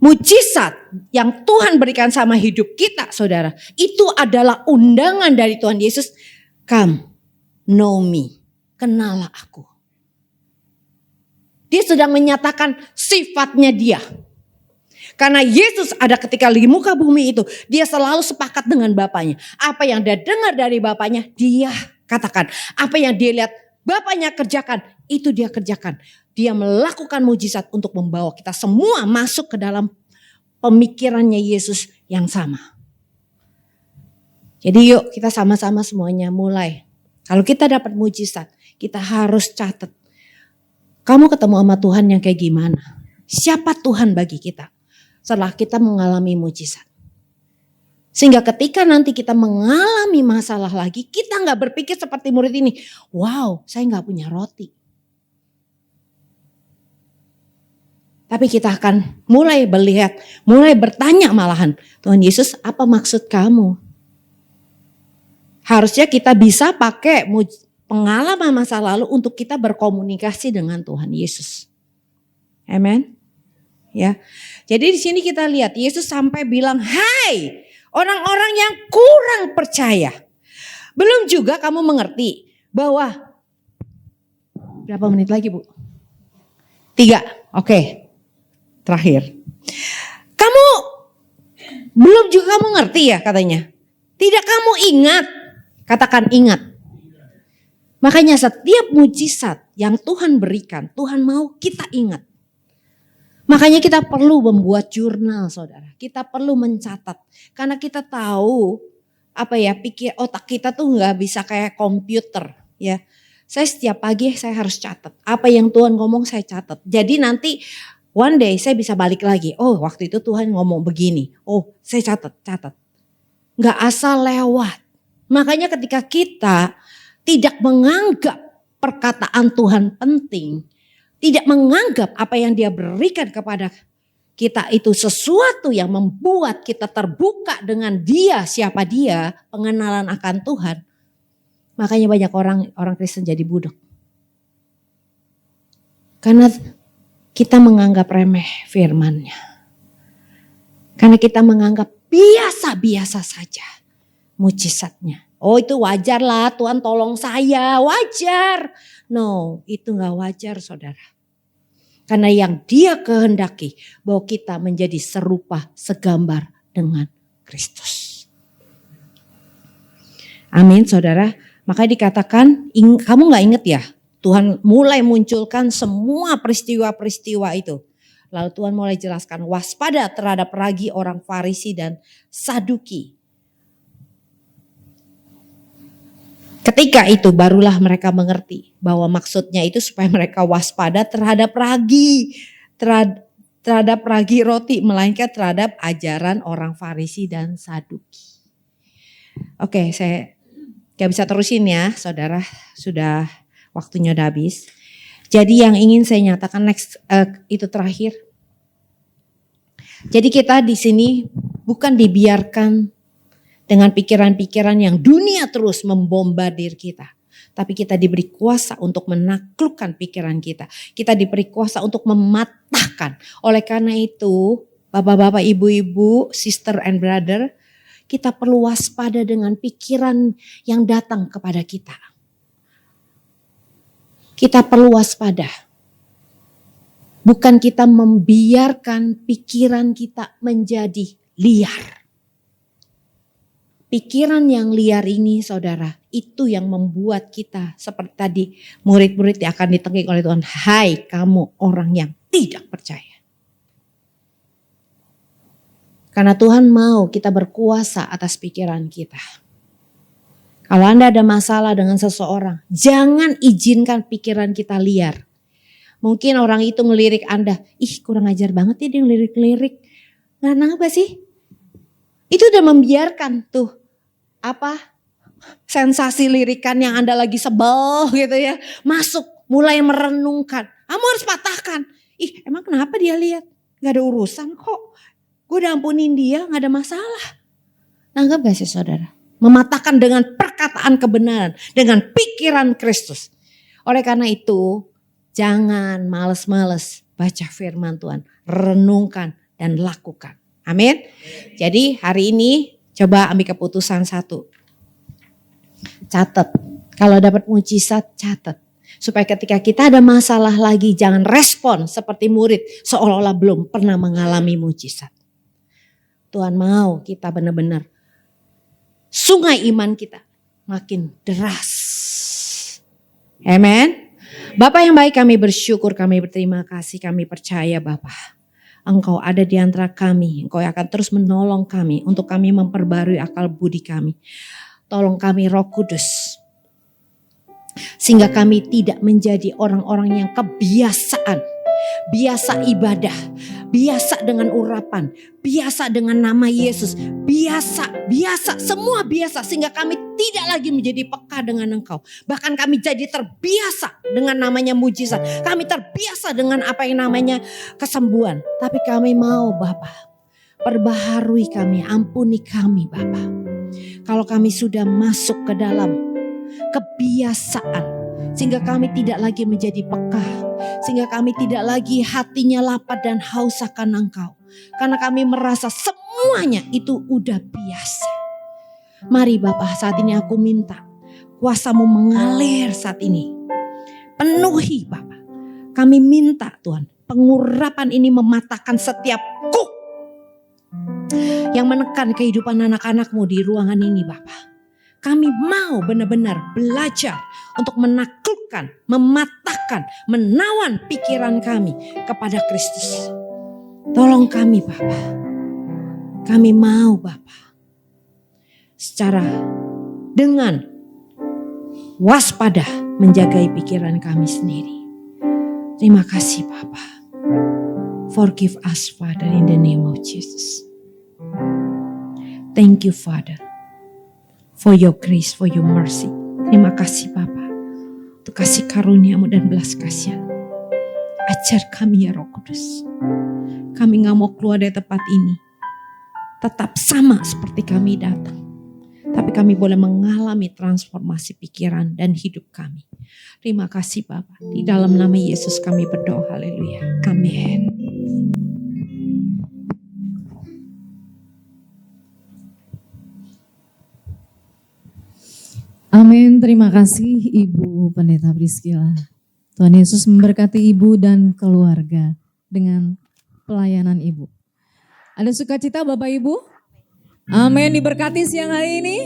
Mujizat yang Tuhan berikan sama hidup kita saudara. Itu adalah undangan dari Tuhan Yesus. Come, know me, kenallah aku. Dia sedang menyatakan sifatnya dia. Karena Yesus ada ketika di muka bumi itu. Dia selalu sepakat dengan Bapaknya. Apa yang dia dengar dari Bapaknya dia katakan. Apa yang dia lihat Bapaknya kerjakan. Itu dia kerjakan. Dia melakukan mujizat untuk membawa kita semua masuk ke dalam pemikirannya Yesus yang sama. Jadi yuk kita sama-sama semuanya mulai. Kalau kita dapat mujizat kita harus catat. Kamu ketemu sama Tuhan yang kayak gimana? Siapa Tuhan bagi kita? Setelah kita mengalami mujizat. Sehingga ketika nanti kita mengalami masalah lagi, kita gak berpikir seperti murid ini. Wow, saya gak punya roti. Tapi kita akan mulai melihat, mulai bertanya malahan. Tuhan Yesus, apa maksud kamu? Harusnya kita bisa pakai pengalaman masa lalu untuk kita berkomunikasi dengan Tuhan Yesus. Amen. Ya. Jadi di sini kita lihat Yesus sampai bilang, "Hai, orang-orang yang kurang percaya. Belum juga kamu mengerti bahwa berapa menit lagi, Bu? 3. Oke. Terakhir. Kamu belum juga kamu ngerti ya katanya. Tidak kamu ingat. Katakan ingat. Makanya setiap mujizat yang Tuhan berikan, Tuhan mau kita ingat. Makanya kita perlu membuat jurnal saudara. Kita perlu mencatat. Karena kita tahu pikir otak kita tuh gak bisa kayak komputer ya. Saya setiap pagi saya harus catat. Apa yang Tuhan ngomong saya catat. Jadi nanti one day saya bisa balik lagi. Oh waktu itu Tuhan ngomong begini. Oh saya catat. Gak asal lewat. Makanya ketika kita tidak menganggap perkataan Tuhan penting. tidak menganggap apa yang dia berikan kepada kita itu sesuatu yang membuat kita terbuka dengan dia, siapa dia, pengenalan akan Tuhan. Makanya banyak orang Kristen jadi budak. Karena kita menganggap remeh firman-Nya. Karena kita menganggap biasa-biasa saja mujizatnya. Oh itu wajar lah, Tuhan tolong saya, wajar. No, itu gak wajar saudara. Karena yang dia kehendaki bahwa kita menjadi serupa, segambar dengan Kristus. Amin saudara. Makanya dikatakan, kamu gak inget ya? Tuhan mulai munculkan semua peristiwa-peristiwa itu. Lalu Tuhan mulai jelaskan waspada terhadap ragi orang Farisi dan Saduki. Ketika itu barulah mereka mengerti bahwa maksudnya itu supaya mereka waspada terhadap ragi. Terhadap ragi roti, melainkan terhadap ajaran orang Farisi dan Saduki. Oke, saya gak bisa terusin ya saudara, sudah waktunya udah habis. Jadi yang ingin saya nyatakan itu terakhir. Jadi kita di sini bukan dibiarkan dengan pikiran-pikiran yang dunia terus membombardir kita. Tapi kita diberi kuasa untuk menaklukkan pikiran kita. Kita diberi kuasa untuk mematahkan. Oleh karena itu, bapak-bapak, ibu-ibu, sister and brother, kita perlu waspada dengan pikiran yang datang kepada kita. Kita perlu waspada. Bukan kita membiarkan pikiran kita menjadi liar. Pikiran yang liar ini saudara, itu yang membuat kita seperti tadi murid-murid yang akan ditengking oleh Tuhan. Hai kamu orang yang tidak percaya. Karena Tuhan mau kita berkuasa atas pikiran kita. Kalau Anda ada masalah dengan seseorang, jangan izinkan pikiran kita liar. Mungkin orang itu ngelirik Anda, ih kurang ajar banget ya dia ngelirik-lirik. Kenapa sih? Itu udah membiarkan tuh sensasi lirikan yang Anda lagi sebel gitu ya. Masuk, mulai merenungkan. Kamu harus patahkan. Ih emang kenapa dia lihat? Gak ada urusan kok. Gue udah ampunin dia, gak ada masalah. Nanggap gak sih saudara? Mematahkan dengan perkataan kebenaran, dengan pikiran Kristus. Oleh karena itu, jangan males-males baca firman Tuhan. Renungkan dan lakukan. Amin. Jadi hari ini coba ambil keputusan satu. Catat. Kalau dapat mujizat, catat. Supaya ketika kita ada masalah lagi, jangan respon seperti murid seolah-olah belum pernah mengalami mujizat. Tuhan mau kita benar-benar sungai iman kita makin deras. Amen. Bapak yang baik, kami bersyukur, kami berterima kasih, kami percaya Bapak. Engkau ada di antara kami, Engkau akan terus menolong kami untuk kami memperbarui akal budi kami. Tolong kami Roh Kudus. Sehingga kami tidak menjadi orang-orang yang kebiasaan. Biasa ibadah, biasa dengan urapan, biasa dengan nama Yesus, biasa, semua biasa. Sehingga kami tidak lagi menjadi peka dengan Engkau. Bahkan kami jadi terbiasa dengan namanya mujizat. Kami terbiasa dengan apa yang namanya kesembuhan. Tapi kami mau Bapa, perbaharui kami, ampuni kami Bapa. Kalau kami sudah masuk ke dalam kebiasaan, sehingga kami tidak lagi menjadi peka. Sehingga kami tidak lagi hatinya lapar dan haus akan Engkau. Karena kami merasa semuanya itu udah biasa. Mari Bapak, saat ini aku minta kuasa-Mu mengalir saat ini. Penuhi Bapak. Kami minta Tuhan, pengurapan ini mematahkan setiap kuk yang menekan kehidupan anak-anak-Mu di ruangan ini Bapak. Kami mau benar-benar belajar untuk menaklukkan, mematahkan, menawan pikiran kami kepada Kristus. Tolong kami Bapa. Kami mau Bapa. Secara dengan waspada menjagai pikiran kami sendiri. Terima kasih Bapa. Forgive us Father in the name of Jesus. Thank you Father. For your grace, for your mercy. Terima kasih Bapa. Untuk kasih karunia-Mu dan belas kasihan. Ajar kami ya Roh Kudus. Kami gak mau keluar dari tempat ini tetap sama seperti kami datang. Tapi kami boleh mengalami transformasi pikiran dan hidup kami. Terima kasih Bapa. Di dalam nama Yesus kami berdoa. Haleluya. Amin. Amin, terima kasih Ibu Pendeta Priscilla. Tuhan Yesus memberkati Ibu dan keluarga dengan pelayanan Ibu. Ada sukacita Bapak Ibu? Amin, diberkati siang hari ini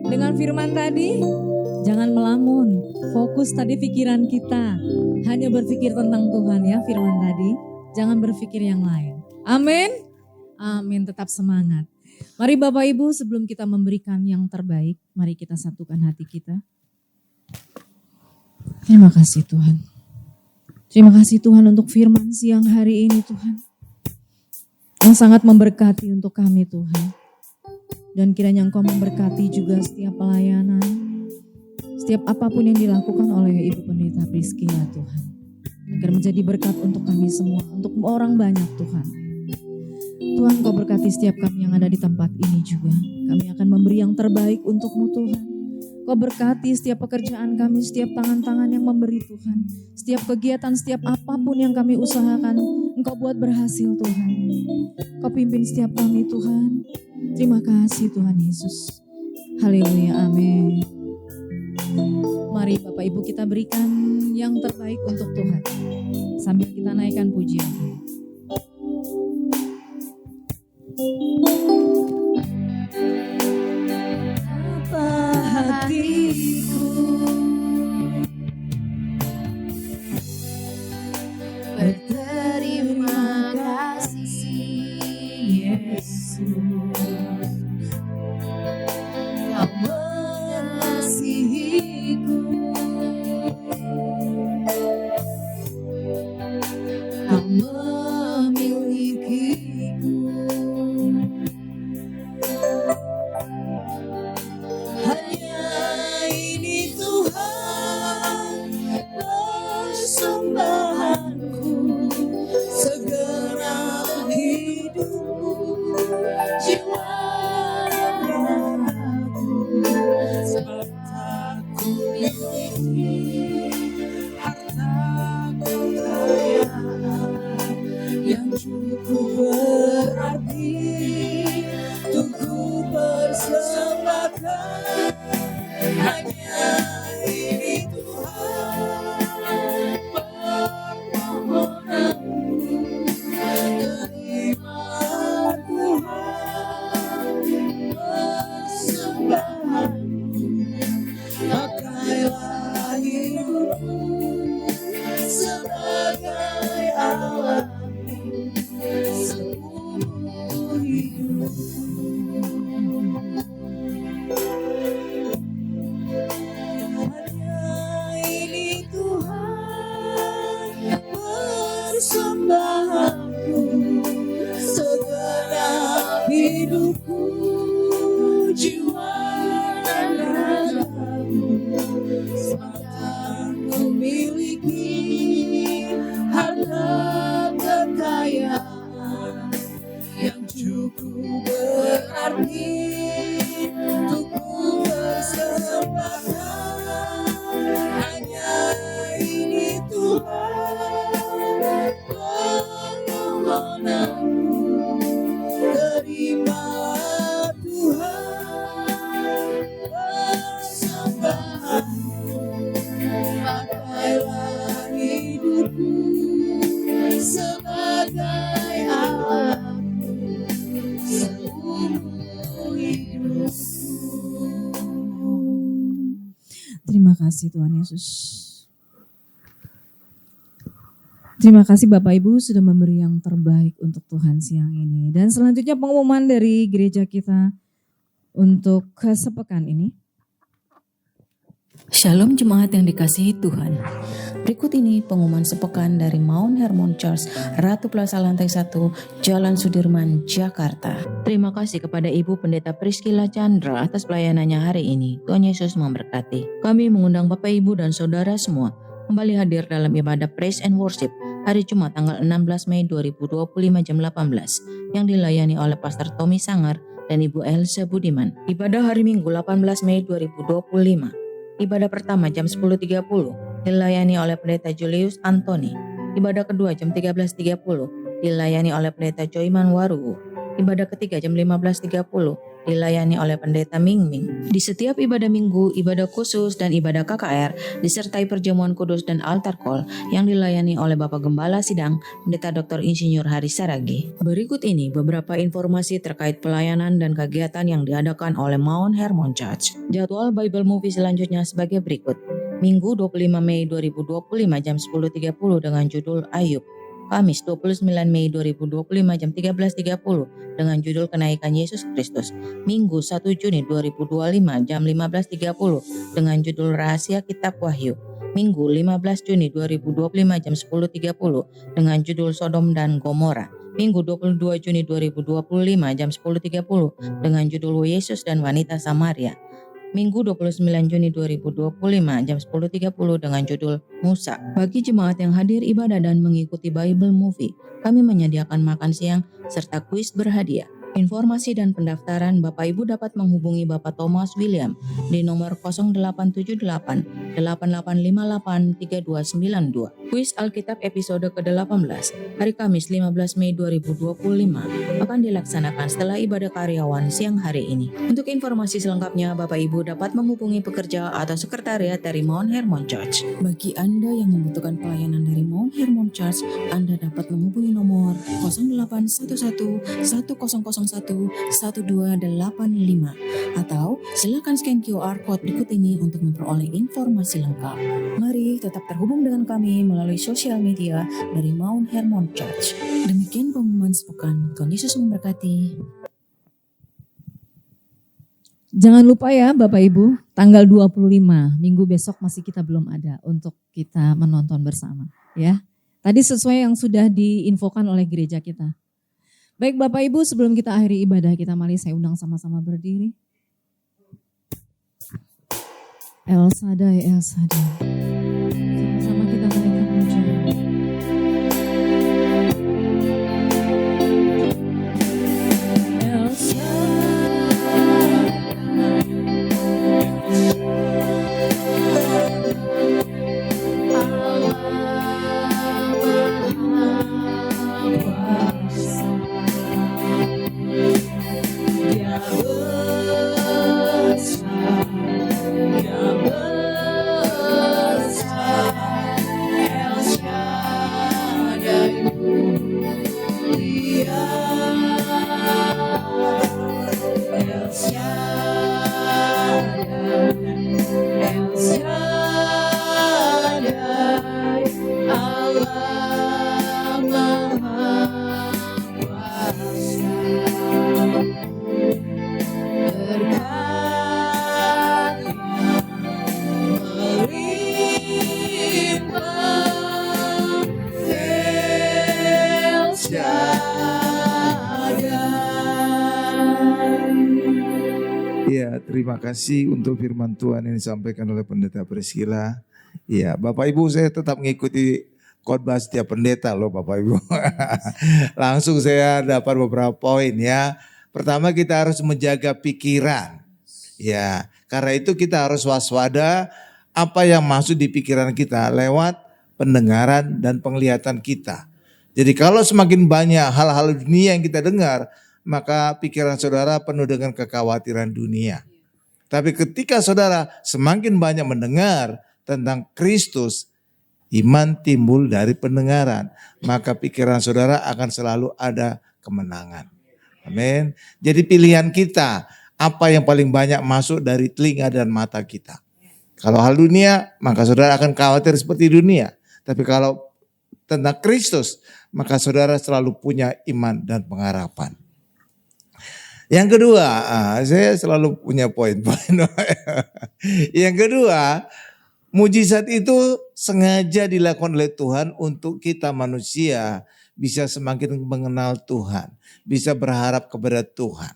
dengan firman tadi. Jangan melamun, fokus tadi pikiran kita. Hanya berpikir tentang Tuhan ya firman tadi. Jangan berpikir yang lain. Amin, amin, tetap semangat. Mari Bapak Ibu sebelum kita memberikan yang terbaik, mari kita satukan hati kita. Terima kasih Tuhan. Terima kasih Tuhan untuk firman siang hari ini Tuhan. Yang sangat memberkati untuk kami Tuhan. Dan kiranya Engkau memberkati juga setiap pelayanan. Setiap apapun yang dilakukan oleh Ibu Pendeta Priscilla Tuhan. Agar menjadi berkat untuk kami semua, untuk orang banyak Tuhan. Tuhan Kau berkati setiap kami yang ada di tempat ini juga. Kami akan memberi yang terbaik untuk-Mu Tuhan. Kau berkati setiap pekerjaan kami, setiap tangan-tangan yang memberi Tuhan. Setiap kegiatan, setiap apapun yang kami usahakan, Engkau buat berhasil Tuhan. Kau pimpin setiap kami Tuhan. Terima kasih Tuhan Yesus. Haleluya, amin. Mari Bapak Ibu kita berikan yang terbaik untuk Tuhan. Sambil kita naikkan pujian. Apa hatiku berterima kasih Yesus. Kau mengasihiku, Kau memilikiku. Hanya ini Tuhan persembahanku, segenap hidupku, jiwa dan ragaku. Sebab tak ku miliki harta kekayaan yang cukup berarti untuk ku persembahkan. Hanya ini Tuhan permohonanku, terima Tuhan persembahanku. Pakailah hidupku sebagai alatmu seumur hidupku. Hanya ini Tuhan persembahanku, segenap hidupku, jiwa dan ragaku. Sebab tak ku miliki harta kekayaan yang cukup berarti untuk ku persembahkan. Hanya ini Tuhan permohonanku, terima Tuhan persembahanku. Pakailah hidupku sebagai alatmu seumur hidupku. Terima kasih Tuhan Yesus. Terima kasih Bapak Ibu sudah memberi yang terbaik untuk Tuhan siang ini. Dan selanjutnya pengumuman dari gereja kita untuk sepekan ini. Shalom jemaat yang dikasihi Tuhan. Berikut ini pengumuman sepekan dari Mount Hermon Church, Ratu Plaza Lantai 1, Jalan Sudirman, Jakarta. Terima kasih kepada Ibu Pendeta Priscilla Chandra atas pelayanannya hari ini. Tuhan Yesus memberkati. Kami mengundang Bapak Ibu dan Saudara semua kembali hadir dalam ibadah Praise and Worship hari Jumat tanggal 16 Mei 2025 jam 18 yang dilayani oleh Pastor Tommy Sangar dan Ibu Elsa Budiman. Ibadah hari Minggu 18 Mei 2025. Ibadah pertama jam 10.30 dilayani oleh Pendeta Julius Antoni. Ibadah kedua jam 13.30 dilayani oleh Pendeta Joyman Waruhu. Ibadah ketiga jam 15.30 dilayani oleh Pendeta Ming Ming. Di setiap ibadah minggu, ibadah khusus dan ibadah KKR disertai perjamuan kudus dan altar call yang dilayani oleh Bapak Gembala Sidang Pendeta Dr. Insinyur Haris Saragi. Berikut ini beberapa informasi terkait pelayanan dan kegiatan yang diadakan oleh Mount Hermon Church. Jadwal Bible Movie selanjutnya sebagai berikut. Minggu 25 Mei 2025 jam 10.30 dengan judul Ayub. Kamis 29 Mei 2025 jam 13.30 dengan judul Kenaikan Yesus Kristus. Minggu 1 Juni 2025 jam 15.30 dengan judul Rahasia Kitab Wahyu. Minggu 15 Juni 2025 jam 10.30 dengan judul Sodom dan Gomora. Minggu 22 Juni 2025 jam 10.30 dengan judul Yesus dan Wanita Samaria. Minggu 29 Juni 2025 jam 10.30 dengan judul Musa. Bagi jemaat yang hadir ibadah dan mengikuti Bible Movie, kami menyediakan makan siang serta kuis berhadiah. Informasi dan pendaftaran Bapak Ibu dapat menghubungi Bapak Thomas William di nomor 0878 8858 3292. Kuis Alkitab episode ke-18 hari Kamis 15 Mei 2025 akan dilaksanakan setelah ibadah karyawan siang hari ini. Untuk informasi selengkapnya Bapak Ibu dapat menghubungi pekerja atau sekretariat dari Mount Hermon Church. Bagi Anda yang membutuhkan pelayanan dari Mount Hermon Church, Anda dapat menghubungi nomor 0811 1001 1285 atau silakan scan QR Code berikut ini untuk memperoleh informasi lengkap. Mari tetap terhubung dengan kami melalui sosial media dari Mount Hermon Church. Demikian pengumuman sepekan. Tuhan Yesus memberkati. Jangan lupa ya Bapak Ibu, tanggal 25 minggu besok masih kita belum ada untuk kita menonton bersama ya. Tadi sesuai yang sudah diinfokan oleh gereja kita. Baik Bapak Ibu, sebelum kita akhiri ibadah kita, mari saya undang sama-sama berdiri. El Shaddai, El Shaddai. Sama-sama kita naikkan pujian. El Terima kasih untuk firman Tuhan yang disampaikan oleh Pendeta Priscilla. Ya, Bapak Ibu, saya tetap mengikuti khotbah setiap pendeta loh Bapak Ibu. Langsung saya dapat beberapa poin ya. Pertama, kita harus menjaga pikiran. Ya, karena itu kita harus waspada apa yang masuk di pikiran kita lewat pendengaran dan penglihatan kita. Jadi kalau semakin banyak hal-hal dunia yang kita dengar, maka pikiran saudara penuh dengan kekhawatiran dunia. Tapi ketika saudara semakin banyak mendengar tentang Kristus, iman timbul dari pendengaran. Maka pikiran saudara akan selalu ada kemenangan. Amin. Jadi pilihan kita, apa yang paling banyak masuk dari telinga dan mata kita. Kalau hal dunia, maka saudara akan khawatir seperti dunia. Tapi kalau tentang Kristus, maka saudara selalu punya iman dan pengharapan. Yang kedua, saya selalu punya poin-poin. Yang kedua, mujizat itu sengaja dilakukan oleh Tuhan untuk kita manusia bisa semakin mengenal Tuhan, bisa berharap kepada Tuhan.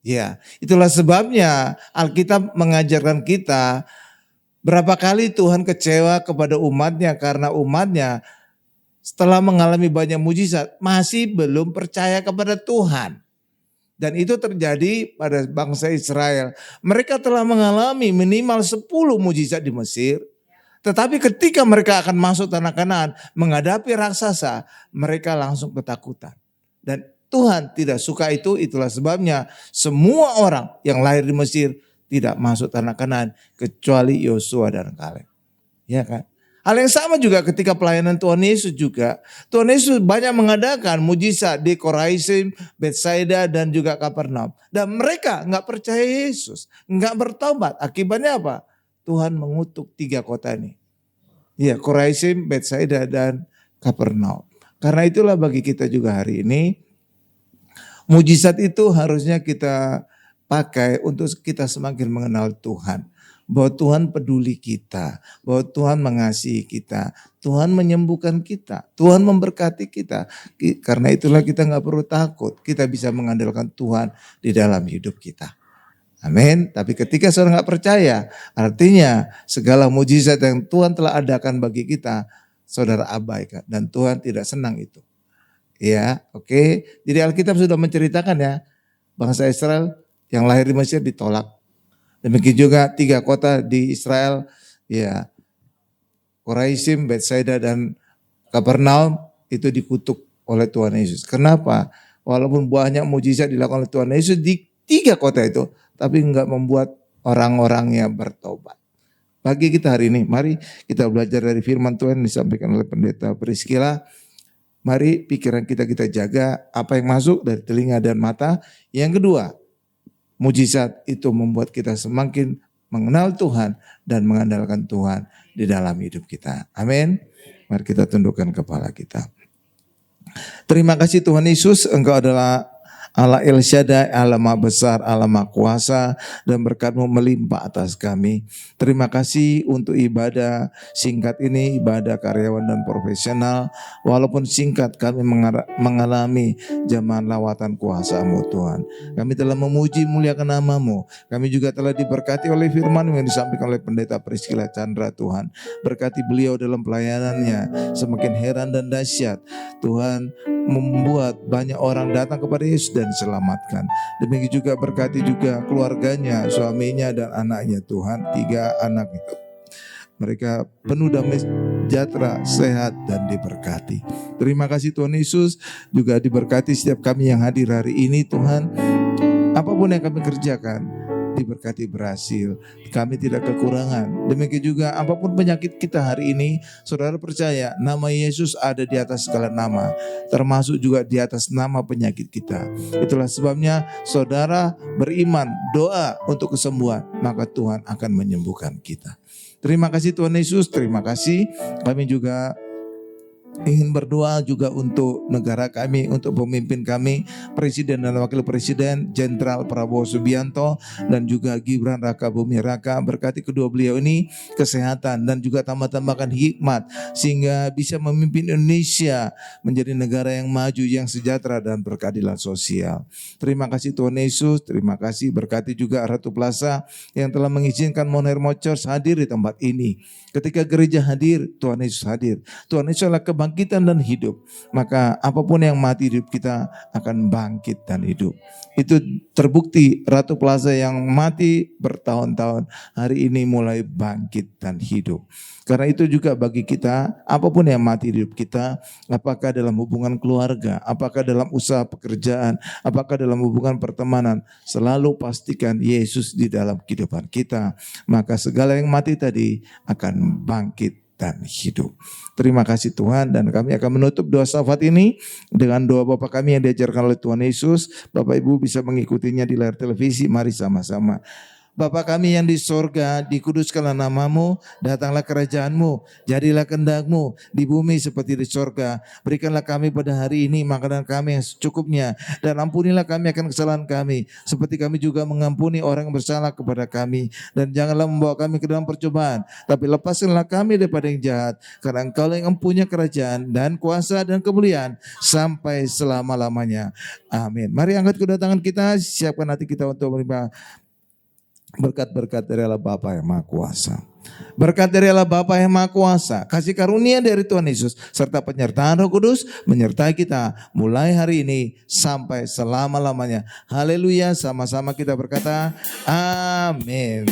Ya, itulah sebabnya Alkitab mengajarkan kita berapa kali Tuhan kecewa kepada umatnya karena umatnya setelah mengalami banyak mujizat masih belum percaya kepada Tuhan. Dan itu terjadi pada bangsa Israel. Mereka telah mengalami minimal 10 mujizat di Mesir. Tetapi ketika mereka akan masuk tanah Kanaan menghadapi raksasa, mereka langsung ketakutan. Dan Tuhan tidak suka itu, itulah sebabnya semua orang yang lahir di Mesir tidak masuk tanah Kanaan kecuali Yosua dan Kaleb. Ya kan? Hal yang sama juga ketika pelayanan Tuhan Yesus juga. Tuhan Yesus banyak mengadakan mujizat di Koraisim, Betsaida dan juga Kapernaum. Dan mereka nggak percaya Yesus, nggak bertobat. Akibatnya apa? Tuhan mengutuk 3 kota ini. Ya, Koraisim, Betsaida dan Kapernaum. Karena itulah bagi kita juga hari ini, mujizat itu harusnya kita pakai untuk kita semakin mengenal Tuhan. Bahwa Tuhan peduli kita, bahwa Tuhan mengasihi kita, Tuhan menyembuhkan kita, Tuhan memberkati kita. Karena itulah kita gak perlu takut, kita bisa mengandalkan Tuhan di dalam hidup kita. Amin. Tapi ketika saudara gak percaya, artinya segala mujizat yang Tuhan telah adakan bagi kita, saudara abaikan. Dan Tuhan tidak senang itu. Ya, oke. Jadi Alkitab sudah menceritakan ya, bangsa Israel yang lahir di Mesir ditolak. Demikian juga 3 kota di Israel, ya, Koraisim, Betsaida dan Kapernaum itu dikutuk oleh Tuhan Yesus. Kenapa? Walaupun banyak mujizat dilakukan oleh Tuhan Yesus di 3 kota itu, tapi enggak membuat orang-orangnya bertobat. Bagi kita hari ini, mari kita belajar dari firman Tuhan yang disampaikan oleh Pendeta Priscilla. Mari pikiran kita jaga apa yang masuk dari telinga dan mata. Yang kedua, mujizat itu membuat kita semakin mengenal Tuhan dan mengandalkan Tuhan di dalam hidup kita. Amin. Mari kita tundukkan kepala kita. Terima kasih Tuhan Yesus, Engkau adalah Allah El Shaddai, Allah Maha Besar, Allah Maha Kuasa, dan berkat-Mu melimpah atas kami. Terima kasih untuk ibadah singkat ini, ibadah karyawan dan profesional. Walaupun singkat, kami mengalami zaman lawatan kuasa-Mu Tuhan. Kami telah memuji muliakan nama-Mu. Kami juga telah diberkati oleh firman-Mu yang disampaikan oleh Pendeta Priscilla Chandra Tuhan. Berkati beliau dalam pelayanannya, semakin heran dan dahsyat. Tuhan membuat banyak orang datang kepada Yesus dan diselamatkan. Demikian juga berkati juga keluarganya, suaminya dan anaknya Tuhan. 3 anak itu. Mereka penuh damai sejahtera, sehat dan diberkati. Terima kasih Tuhan Yesus, juga diberkati setiap kami yang hadir hari ini Tuhan. Apapun yang kami kerjakan, diberkati berhasil. Kami tidak kekurangan. Demikian juga apapun penyakit kita hari ini, saudara percaya nama Yesus ada di atas segala nama, termasuk juga di atas nama penyakit kita. Itulah sebabnya saudara beriman, doa untuk kesembuhan, maka Tuhan akan menyembuhkan kita. Terima kasih Tuhan Yesus, terima kasih. Kami juga ingin berdoa juga untuk negara kami, untuk pemimpin kami, Presiden dan Wakil Presiden Jenderal Prabowo Subianto dan juga Gibran Raka Buming Raka. Berkati kedua beliau ini kesehatan dan juga tambahkan hikmat sehingga bisa memimpin Indonesia menjadi negara yang maju, yang sejahtera dan berkeadilan sosial. Terima kasih Tuhan Yesus, terima kasih. Berkati juga Ratu Plaza yang telah mengizinkan Mount Hermon Church hadir di tempat ini. Ketika gereja hadir, Tuhan Yesus hadir. Tuhan Yesus adalah kebangkitan dan hidup. Maka apapun yang mati hidup kita akan bangkit dan hidup. Itu terbukti Ratu Plaza yang mati bertahun-tahun hari ini mulai bangkit dan hidup. Karena itu juga bagi kita, apapun yang mati hidup kita, apakah dalam hubungan keluarga, apakah dalam usaha pekerjaan, apakah dalam hubungan pertemanan, selalu pastikan Yesus di dalam kehidupan kita. Maka segala yang mati tadi akan bangkit dan hidup. Terima kasih Tuhan, dan kami akan menutup doa syafaat ini dengan doa Bapa kami yang diajarkan oleh Tuhan Yesus. Bapak Ibu bisa mengikutinya di layar televisi, mari sama-sama. Bapa kami yang di sorga, dikuduskanlah namamu, datanglah kerajaan-Mu, jadilah kehendak-Mu di bumi seperti di sorga. Berikanlah kami pada hari ini makanan kami yang secukupnya, dan ampunilah kami akan kesalahan kami, seperti kami juga mengampuni orang yang bersalah kepada kami. Dan janganlah membawa kami ke dalam percobaan, tapi lepaskanlah kami daripada yang jahat, karena Engkau yang mempunyai kerajaan dan kuasa dan kemuliaan sampai selama-lamanya. Amin. Mari angkat kedatangan kita, siapkan hati kita untuk menerima berkat-berkat dari Allah Bapa yang Maha Kuasa. Berkat dari Allah Bapa yang Maha Kuasa, kasih karunia dari Tuhan Yesus, serta penyertaan Roh Kudus menyertai kita mulai hari ini sampai selama-lamanya. Haleluya, sama-sama kita berkata, amin.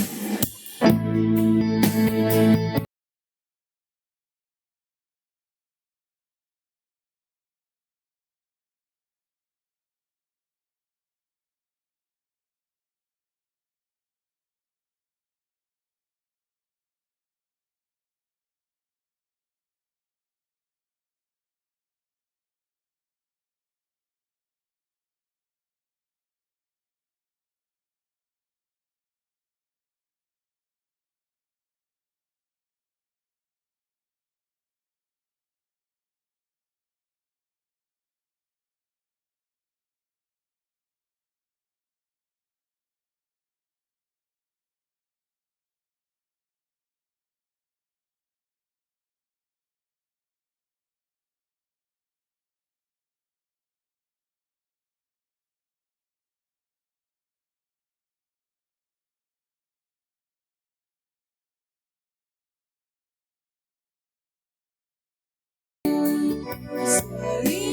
Sering